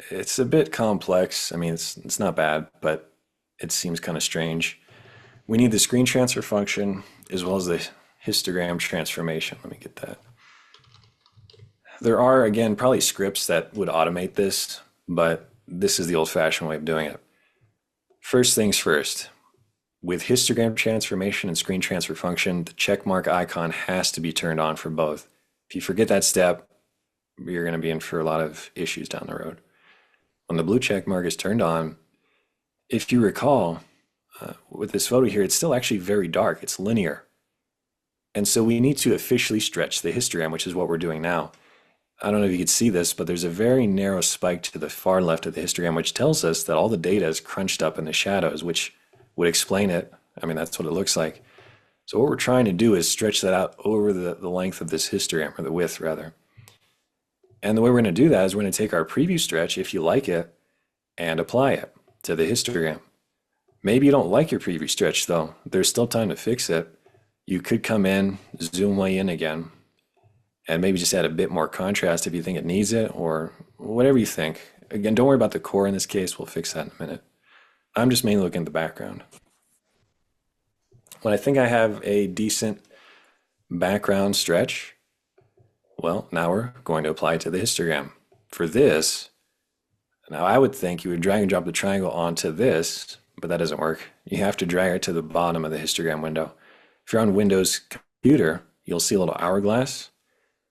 it's a bit complex. I mean, it's not bad, but it seems kind of strange. We need the screen transfer function as well as the histogram transformation. Let me get that. There are, again, probably scripts that would automate this, but this is the old-fashioned way of doing it. First things first, with histogram transformation and screen transfer function, the check mark icon has to be turned on for both. If you forget that step, you're going to be in for a lot of issues down the road. When the blue check mark is turned on, if you recall, with this photo here, it's still actually very dark. It's linear. And so we need to officially stretch the histogram, which is what we're doing now. I don't know if you can see this, but there's a very narrow spike to the far left of the histogram, which tells us that all the data is crunched up in the shadows, which would explain it. I mean, that's what it looks like. So what we're trying to do is stretch that out over the length of this histogram, or the width rather. And the way we're going to do that is we're going to take our preview stretch, if you like it, and apply it to the histogram. Maybe you don't like your preview stretch though. There's still time to fix it. You could come in, zoom way in again, and maybe just add a bit more contrast if you think it needs it, or whatever you think. Again, don't worry about the core in this case. We'll fix that in a minute. I'm just mainly looking at the background. When I think I have a decent background stretch, well, now we're going to apply it to the histogram. For this, now I would think you would drag and drop the triangle onto this, but that doesn't work. You have to drag it to the bottom of the histogram window. If you're on Windows computer, you'll see a little hourglass.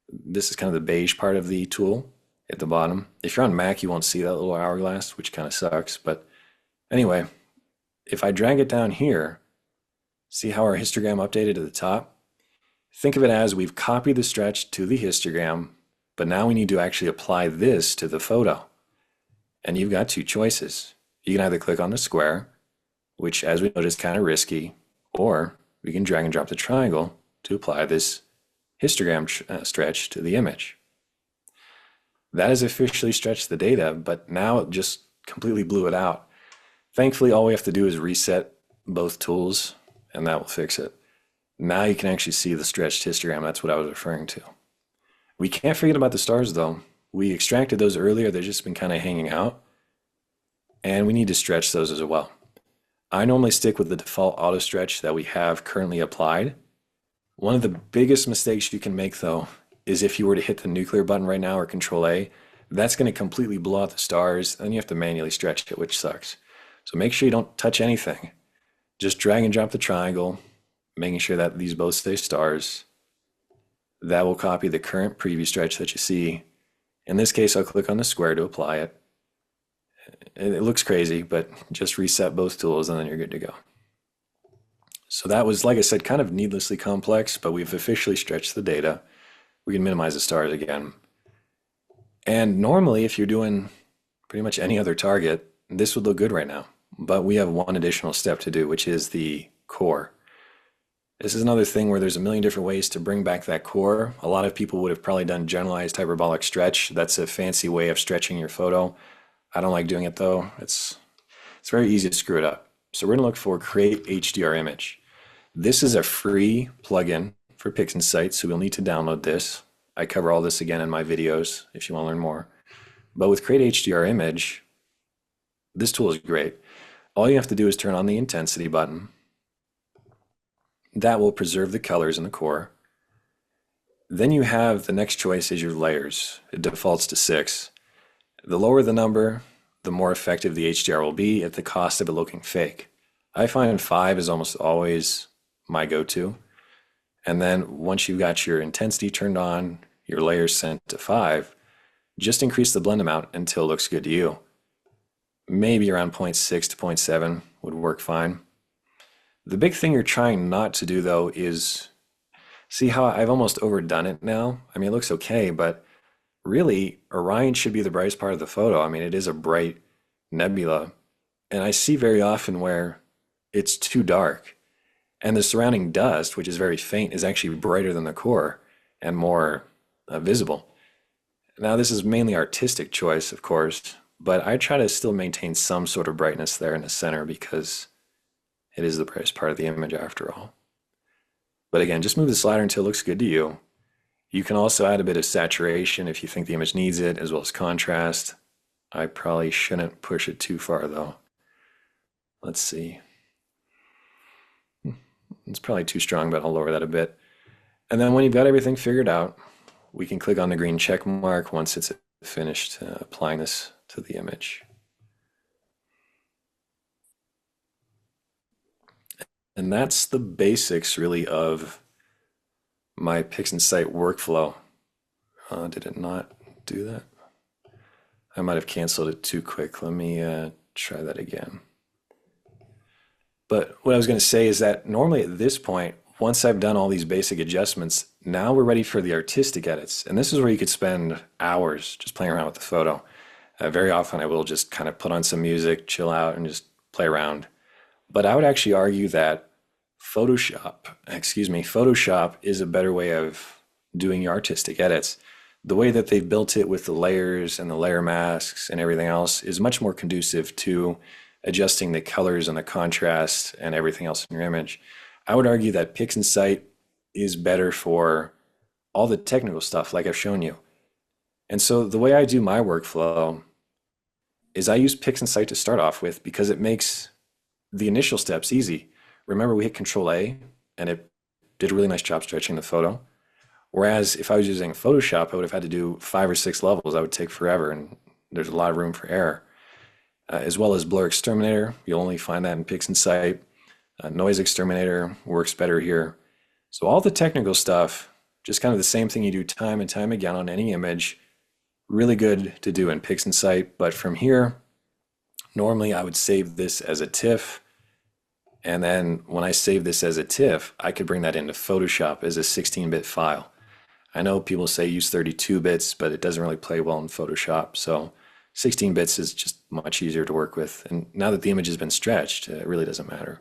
This is kind of the beige part of the tool at the bottom. If you're on Mac, you won't see that little hourglass, which kind of sucks. But anyway, if I drag it down here, see how our histogram updated to the top? Think of it as we've copied the stretch to the histogram, but now we need to actually apply this to the photo. And you've got two choices. You can either click on the square, which as we noticed is kind of risky, or we can drag and drop the triangle to apply this histogram stretch to the image. That has officially stretched the data, but now it just completely blew it out. Thankfully, all we have to do is reset both tools, and that will fix it. Now you can actually see the stretched histogram. That's what I was referring to. We can't forget about the stars, though. We extracted those earlier. They've just been kind of hanging out, and we need to stretch those as well. I normally stick with the default auto stretch that we have currently applied. One of the biggest mistakes you can make, though, is if you were to hit the nuclear button right now or Control A, that's going to completely blow out the stars, and you have to manually stretch it, which sucks. So make sure you don't touch anything. Just drag and drop the triangle, making sure that these both stay stars. That will copy the current preview stretch that you see. In this case, I'll click on the square to apply it. It looks crazy, but just reset both tools and then you're good to go. So that was, like I said, kind of needlessly complex, but we've officially stretched the data. We can minimize the stars again. And normally, if you're doing pretty much any other target, this would look good right now. But we have one additional step to do, which is the core. This is another thing where there's a million different ways to bring back that core. A lot of people would have probably done generalized hyperbolic stretch. That's a fancy way of stretching your photo. I don't like doing it though. It's very easy to screw it up. So we're gonna look for Create HDR Image. This is a free plugin for PixInsight, so we'll need to download this. I cover all this again in my videos if you want to learn more. But with Create HDR Image, this tool is great. All you have to do is turn on the intensity button. That will preserve the colors in the core. Then you have the next choice is your layers. It defaults to 6. The lower the number, the more effective the HDR will be at the cost of it looking fake. I find 5 is almost always my go-to. And then once you've got your intensity turned on, your layers set to 5, just increase the blend amount until it looks good to you. Maybe around 0.6 to 0.7 would work fine. The big thing you're trying not to do though is, see how I've almost overdone it now? I mean, it looks okay, but really Orion should be the brightest part of the photo. I mean, it is a bright nebula. And I see very often where it's too dark. And the surrounding dust, which is very faint, is actually brighter than the core and more visible. Now, this is mainly artistic choice, of course, but I try to still maintain some sort of brightness there in the center because it is the brightest part of the image after all. But again, just move the slider until it looks good to you. You can also add a bit of saturation if you think the image needs it, as well as contrast. I probably shouldn't push it too far though. Let's see. It's probably too strong, but I'll lower that a bit. And then when you've got everything figured out, we can click on the green check mark once it's finished applying this to the image. And that's the basics really of my PixInsight workflow. Did it not do that? I might have canceled it too quick. Let me try that again. But what I was going to say is that normally at this point, once I've done all these basic adjustments, now we're ready for the artistic edits. And this is where you could spend hours just playing around with the photo. Very often I will just kind of put on some music, chill out, and just play around. But I would actually argue that Photoshop is a better way of doing your artistic edits. The way that they've built it with the layers and the layer masks and everything else is much more conducive to adjusting the colors and the contrast and everything else in your image. I would argue that PixInsight is better for all the technical stuff like I've shown you. And so the way I do my workflow is I use PixInsight to start off with because it makes the initial steps easy. Remember, we hit Control A and it did a really nice job stretching the photo. Whereas if I was using Photoshop, I would have had to do 5 or 6 levels. That would take forever and there's a lot of room for error. As well as Blur Exterminator, you'll only find that in PixInsight. Noise Exterminator works better here. So all the technical stuff, just kind of the same thing you do time and time again on any image, really good to do in PixInsight. But from here, normally I would save this as a TIFF. And then when I save this as a TIFF, I could bring that into Photoshop as a 16-bit file. I know people say use 32 bits, but it doesn't really play well in Photoshop. So 16 bits is just much easier to work with. And now that the image has been stretched, it really doesn't matter.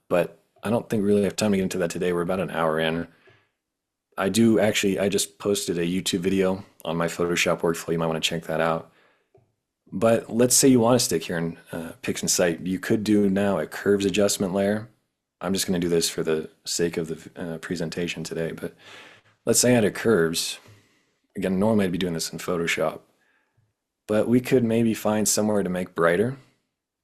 But I don't think we really have time to get into that today. We're about an hour in. I just posted a YouTube video on my Photoshop workflow. You might want to check that out. But let's say you want to stick here in PixInsight. You could do now a curves adjustment layer. I'm just going to do this for the sake of the presentation today. But let's say I had a curves. Again, normally I'd be doing this in Photoshop. But we could maybe find somewhere to make brighter.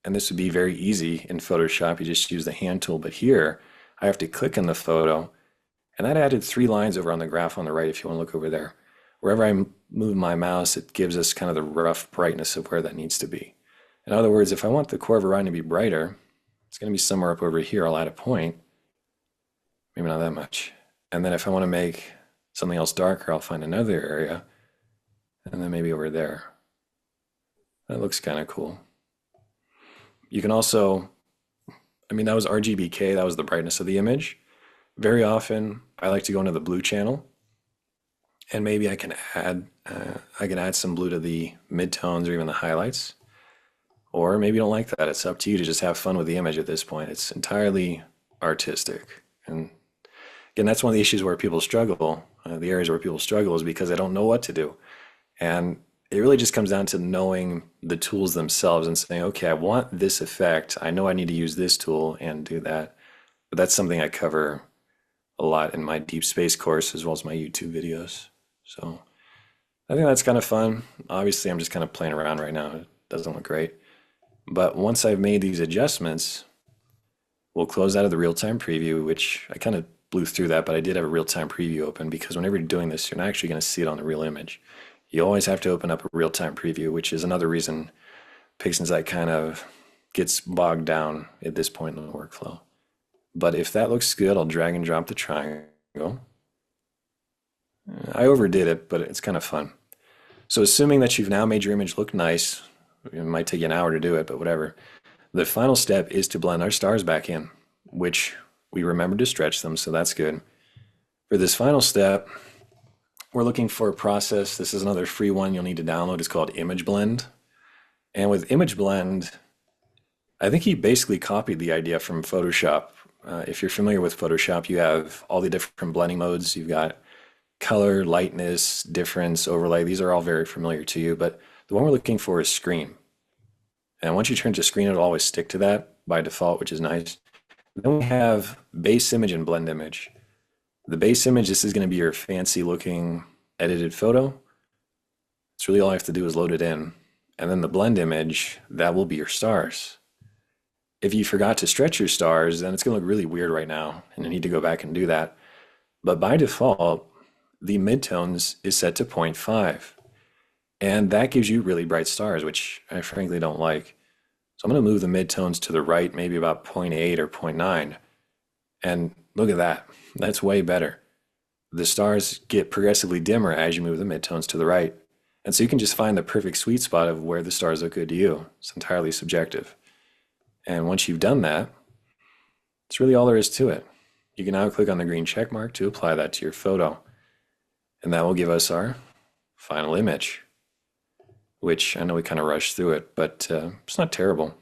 And this would be very easy in Photoshop. You just use the hand tool. But here, I have to click on the photo. And that added 3 lines over on the graph on the right if you want to look over there. Wherever I move my mouse, it gives us kind of the rough brightness of where that needs to be. In other words, if I want the core of Orion to be brighter, it's going to be somewhere up over here. I'll add a point. Maybe not that much. And then if I want to make something else darker, I'll find another area. And then maybe over there. That looks kind of cool. You can also, that was RGBK, that was the brightness of the image. Very often, I like to go into the blue channel, and maybe I can add some blue to the midtones or even the highlights. Or maybe you don't like that. It's up to you to just have fun with the image at this point. It's entirely artistic. And again, that's one of the issues where people struggle. The areas where people struggle is because they don't know what to do. And it really just comes down to knowing the tools themselves and saying, okay, I want this effect. I know I need to use this tool and do that. But that's something I cover a lot in my deep space course as well as my YouTube videos. So I think that's kind of fun. Obviously, I'm just kind of playing around right now. It doesn't look great. But once I've made these adjustments, we'll close out of the real-time preview, which I kind of blew through that, but I did have a real-time preview open because whenever you're doing this, you're not actually going to see it on the real image. You always have to open up a real-time preview, which is another reason PixInsight kind of gets bogged down at this point in the workflow. But if that looks good, I'll drag and drop the triangle. I overdid it, but it's kind of fun. So assuming that you've now made your image look nice, it might take you an hour to do it, but whatever. The final step is to blend our stars back in, which we remembered to stretch them, so that's good. For this final step, we're looking for a process. This is another free one you'll need to download. It's called Image Blend. And with Image Blend, I think he basically copied the idea from Photoshop. If you're familiar with Photoshop, you have all the different blending modes. You've got color, lightness, difference, overlay. These are all very familiar to you, but the one we're looking for is screen. And once you turn to screen, it'll always stick to that by default, which is nice. Then we have base image and blend image. The base image, this is going to be your fancy looking edited photo. It's really all I have to do is load it in. And then the blend image, that will be your stars. If you forgot to stretch your stars, then it's going to look really weird right now, and you need to go back and do that. But by default, the midtones is set to 0.5. And that gives you really bright stars, which I frankly don't like. So I'm going to move the midtones to the right, maybe about 0.8 or 0.9. And look at that. That's way better. The stars get progressively dimmer as you move the midtones to the right. And so you can just find the perfect sweet spot of where the stars look good to you. It's entirely subjective. And once you've done that, it's really all there is to it. You can now click on the green check mark to apply that to your photo. And that will give us our final image, which I know we kind of rushed through it, but it's not terrible.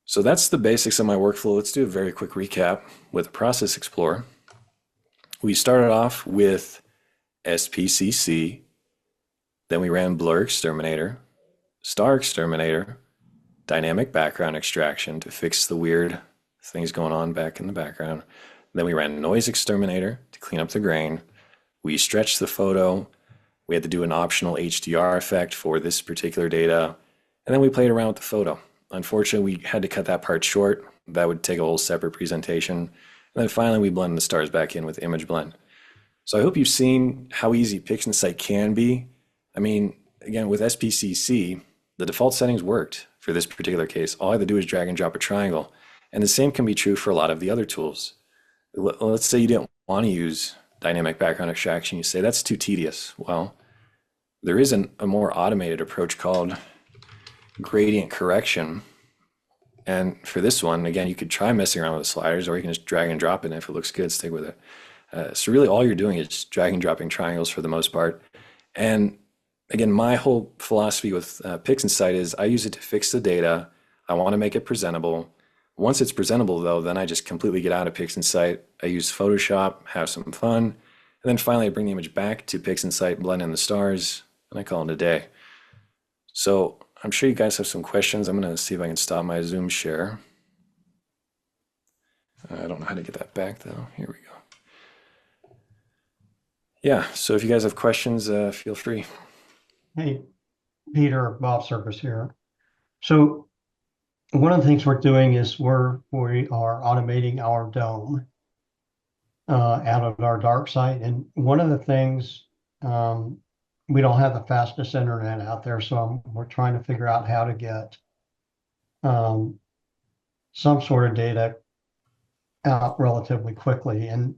So that's the basics of my workflow. Let's do a very quick recap with the Process Explorer. We started off with SPCC, then we ran Blur Exterminator, Star Exterminator, Dynamic Background Extraction to fix the weird things going on back in the background. Then we ran Noise Exterminator to clean up the grain. We stretched the photo. We had to do an optional HDR effect for this particular data. And then we played around with the photo. Unfortunately, we had to cut that part short. That would take a whole separate presentation. And then finally, we blended the stars back in with Image Blend. So I hope you've seen how easy PixInsight can be. I mean, again, with SPCC, the default settings worked for this particular case. All I had to do is drag and drop a triangle. And the same can be true for a lot of the other tools. Let's say you didn't want to use dynamic background extraction. You say, that's too tedious. Well, there is a more automated approach called gradient correction. And for this one, again, you could try messing around with the sliders, or you can just drag and drop it. And if it looks good, stick with it. So really all you're doing is drag and dropping triangles for the most part. And again, my whole philosophy with PixInsight is I use it to fix the data. I want to make it presentable. Once it's presentable, though, then I just completely get out of PixInsight. I use Photoshop, have some fun, and then finally I bring the image back to PixInsight, blend in the stars, and I call it a day. So I'm sure you guys have some questions. I'm going to see if I can stop my Zoom share. I don't know how to get that back, though. Here we go. Yeah, so if you guys have questions, feel free. Hey, Peter, Bob Circus here. So one of the things we're doing is we are automating our dome out of our dark site. And one of the things, we don't have the fastest internet out there, so we're trying to figure out how to get some sort of data out relatively quickly. And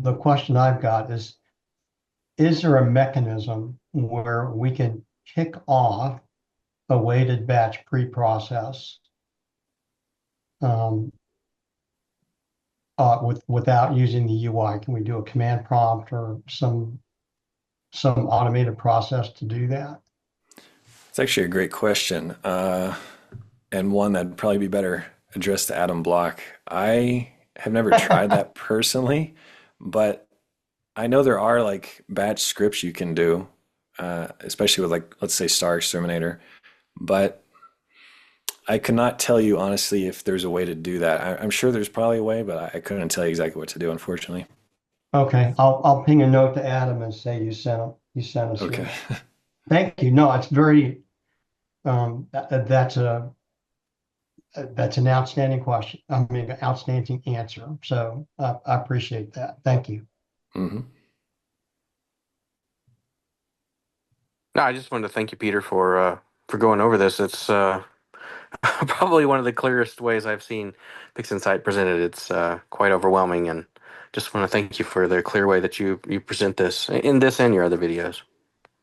the question I've got is there a mechanism where we can kick off a weighted batch pre-process without using the UI? Can we do a command prompt or some automated process to do that? It's actually a great question, and one that'd probably be better addressed to Adam Block. I have never tried that personally, but I know there are like batch scripts you can do, especially with, like, let's say Star Exterminator. But I could not tell you honestly if there's a way to do that. I'm sure there's probably a way, but I couldn't tell you exactly what to do, unfortunately. Okay, I'll ping a note to Adam and say you sent us Okay. here. Thank you. No, it's very that's an outstanding question. I mean, an outstanding answer. So I appreciate that. Thank you. hmm No, I just wanted to thank you, Peter, for going over this. It's probably one of the clearest ways I've seen PixInsight presented. It's quite overwhelming, and just want to thank you for the clear way that you present this in this and your other videos.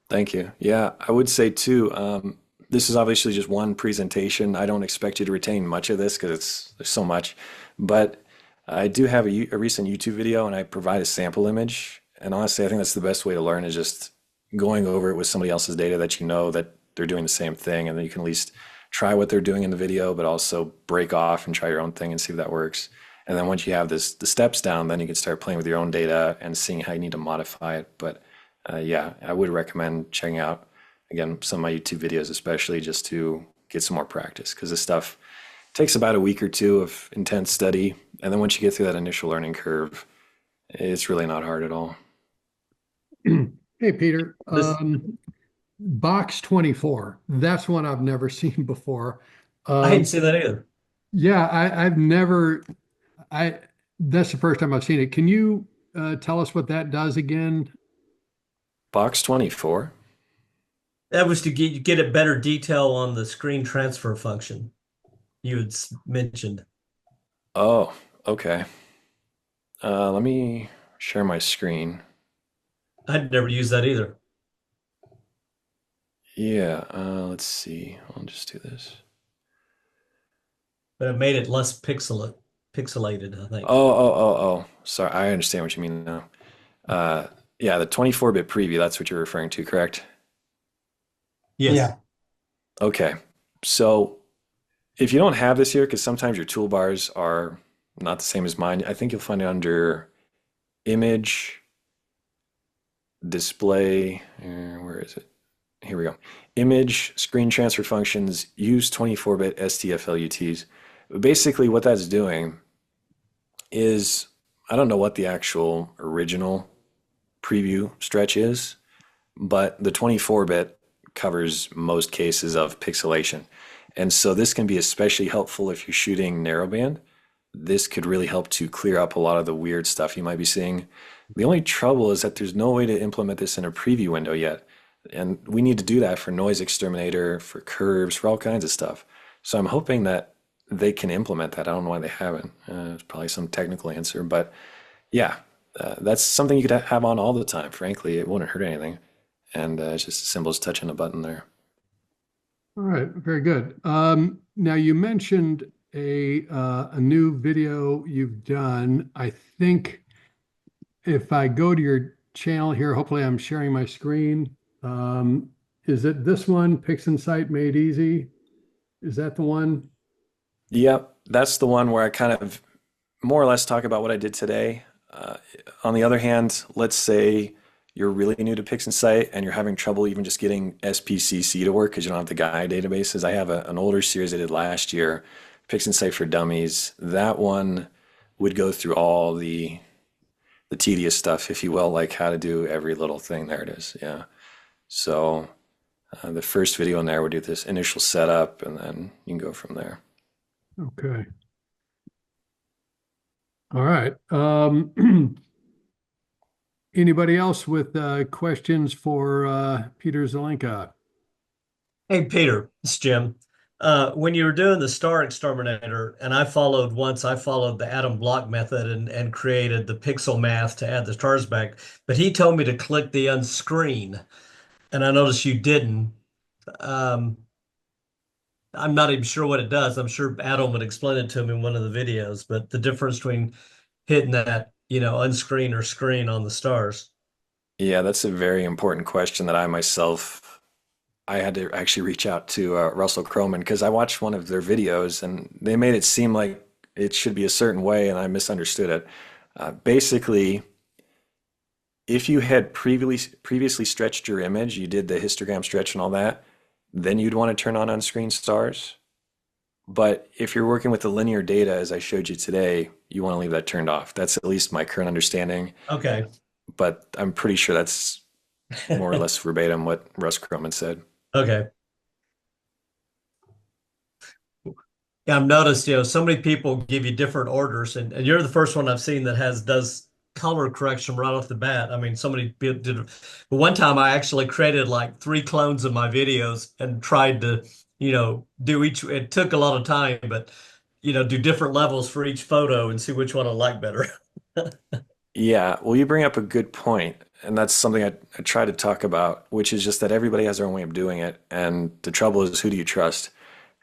Thank you. Yeah, I would say too, this is obviously just one presentation. I don't expect you to retain much of this because there's so much, but I do have a recent YouTube video and I provide a sample image. And honestly, I think that's the best way to learn is just going over it with somebody else's data that you know that they're doing the same thing, and then you can at least try what they're doing in the video, but also break off and try your own thing and see if that works. And then once you have the steps down, then you can start playing with your own data and seeing how you need to modify it. But yeah, I would recommend checking out, again, some of my YouTube videos, especially just to get some more practice, because this stuff takes about a week or two of intense study. And then once you get through that initial learning curve, it's really not hard at all. Hey, Peter, This, box 24. That's one I've never seen before. I hadn't seen that either. Yeah, I've never, that's the first time I've seen it. Can you tell us what that does again? Box 24. That was to get a better detail on the screen transfer function you had mentioned. Oh, okay. Let me share my screen. I'd never used that either. Yeah, let's see. I'll just do this. But it made it less pixelated, I think. Oh. Sorry, I understand what you mean now. Yeah, the 24-bit preview, that's what you're referring to, correct? Yes. Yeah. Okay. So if you don't have this here, because sometimes your toolbars are not the same as mine, I think you'll find it under Image, Display, where is it? Here we go. Image, Screen Transfer Functions, use 24-bit STFLUTs. Basically, what that's doing is, I don't know what the actual original preview stretch is, but the 24-bit covers most cases of pixelation. And so this can be especially helpful if you're shooting narrowband. This could really help to clear up a lot of the weird stuff you might be seeing. The only trouble is that there's no way to implement this in a preview window yet. And we need to do that for noise exterminator, for curves, for all kinds of stuff. So I'm hoping that they can implement that. I don't know why they haven't. It's probably some technical answer, but yeah, that's something you could have on all the time. Frankly, it wouldn't hurt anything. And it's just as simple as touching a button there. All right, very good. Now you mentioned a new video you've done. I think if I go to your channel here, hopefully I'm sharing my screen. Is it this one, PixInsight Made Easy? Is that the one? Yep, that's the one where I kind of more or less talk about what I did today. On the other hand, let's say you're really new to PixInsight and you're having trouble even just getting SPCC to work because you don't have the guide databases. I have an older series I did last year, PixInsight for Dummies. That one would go through all the tedious stuff, if you will, like how to do every little thing. There it is. Yeah. So the first video in there would do this initial setup, and then you can go from there. Okay. All right. Anybody else with questions for Peter Zelinka? Hey, Peter, it's Jim. When you were doing the star exterminator, and I followed the Adam block method and created the pixel math to add the stars back, but he told me to click the unscreen, and I noticed you didn't. I'm not even sure what it does. I'm sure Adam would explain it to me in one of the videos, but the difference between hitting that, unscreen or screen on the stars. Yeah, that's a very important question that I had to actually reach out to Russell Croman because I watched one of their videos and they made it seem like it should be a certain way and I misunderstood it. Basically, if you had previously stretched your image, you did the histogram stretch and all that, then you'd want to turn on unscreen stars. But if you're working with the linear data, as I showed you today, you want to leave that turned off. That's at least my current understanding, Okay. but I'm pretty sure that's more or less verbatim what Russ Croman said. Okay. Yeah, I've noticed, so many people give you different orders, and you're the first one I've seen that does color correction right off the bat. I mean, so many people did it. But one time I actually created like 3 clones of my videos and tried to, do each. It took a lot of time, but do different levels for each photo and see which one I like better. Yeah, well, you bring up a good point, and that's something I try to talk about, which is just that everybody has their own way of doing it, and the trouble is, who do you trust?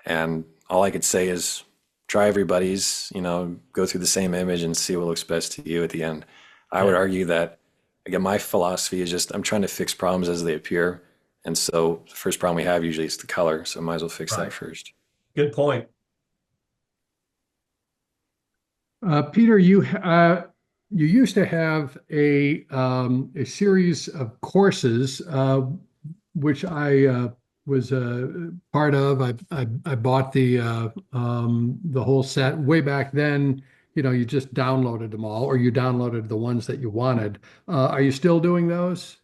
And all I could say is try everybody's, go through the same image and see what looks best to you at the end. I would Yeah, argue that, again, my philosophy is just I'm trying to fix problems as they appear. And so the first problem we have usually is the color, so might as well fix that right. first. Good point. Peter, you used to have a series of courses which I was part of. I bought the whole set way back then. You just downloaded them all, or you downloaded the ones that you wanted. Are you still doing those?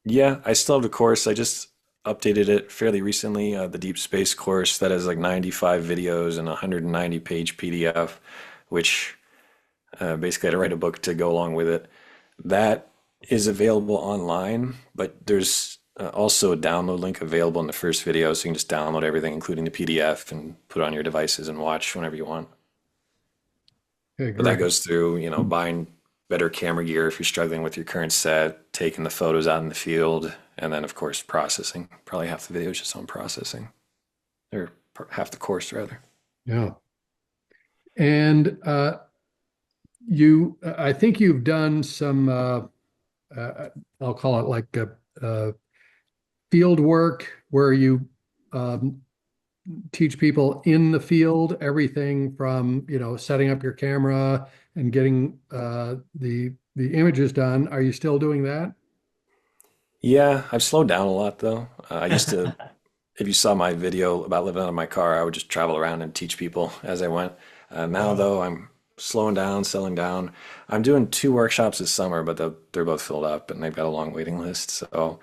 Yeah, I still have the course. I just updated it fairly recently, the Deep Space course that has like 95 videos and a 190-page PDF, which basically I had to write a book to go along with it. That is available online, but there's also a download link available in the first video, so you can just download everything, including the PDF, and put it on your devices and watch whenever you want. Okay, But that great. goes through, buying better camera gear if you're struggling with your current set, taking the photos out in the field, and then of course processing. Probably half the video is just on processing, or half the course rather. Yeah. And I think you've done some, I'll call it like a field work where you um, teach people in the field everything from setting up your camera and getting the images done. Are you still doing that? Yeah, I've slowed down a lot though. I used to, if you saw my video about living out of my car, I would just travel around and teach people as I went. Now Wow. though, I'm slowing down, settling down. I'm doing 2 workshops this summer, but they're both filled up and they've got a long waiting list. So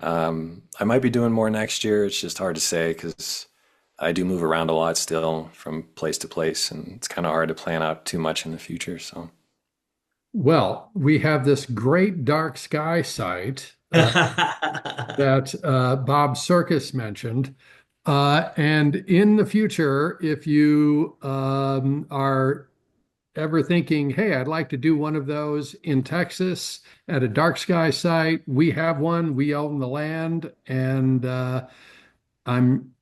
I might be doing more next year. It's just hard to say because I do move around a lot still from place to place, and it's kind of hard to plan out too much in the future. So, Well, we have this great dark sky site that Bob Circus mentioned. And in the future, if you are ever thinking, hey, I'd like to do one of those in Texas at a dark sky site, we have one. We own the land, and I'm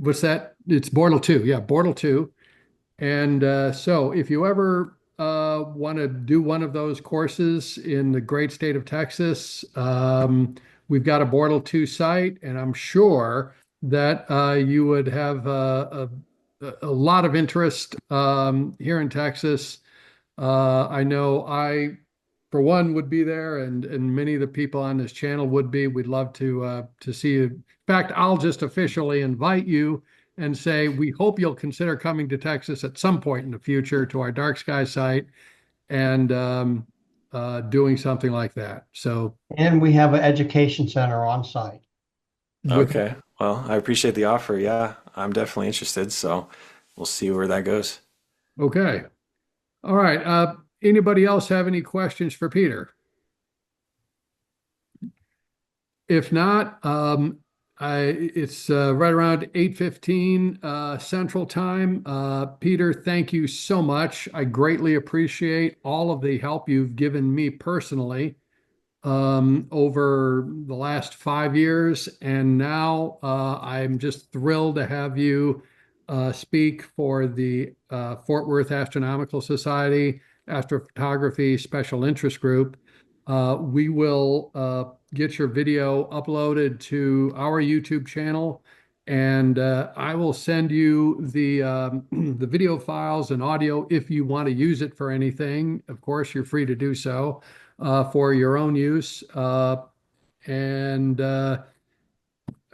what's that? It's Bortle 2. Yeah, Bortle 2. And so if you ever want to do one of those courses in the great state of Texas, we've got a Bortle 2 site, and I'm sure that you would have a lot of interest here in Texas. I know for one, would be there, and many of the people on this channel would be. We'd love to see you. In fact, I'll just officially invite you and say we hope you'll consider coming to Texas at some point in the future to our dark sky site and doing something like that. So And we have an education center on site. with okay. Well, I appreciate the offer. Yeah, I'm definitely interested. So we'll see where that goes. okay, all right. Anybody else have any questions for Peter? If not, it's right around 8:15 Central Time. Peter, thank you so much. I greatly appreciate all of the help you've given me personally over the last 5 years. And now I'm just thrilled to have you speak for the Fort Worth Astronomical Society Astrophotography Special Interest Group. We will get your video uploaded to our YouTube channel, and I will send you the video files and audio if you want to use it for anything. Of course, you're free to do so for your own use. And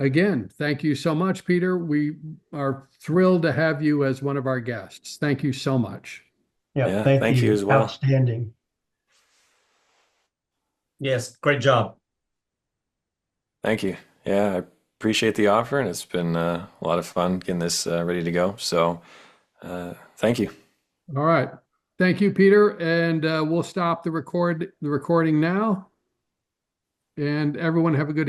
again, thank you so much, Peter. We are thrilled to have you as one of our guests. Thank you so much. Yeah, Yeah, thank thank you you. as well. Outstanding. Yes, great job. Thank you. Yeah, I appreciate the offer, and it's been a lot of fun getting this ready to go. So, thank you. All right. Thank you, Peter. And we'll stop the recording now. And everyone have a good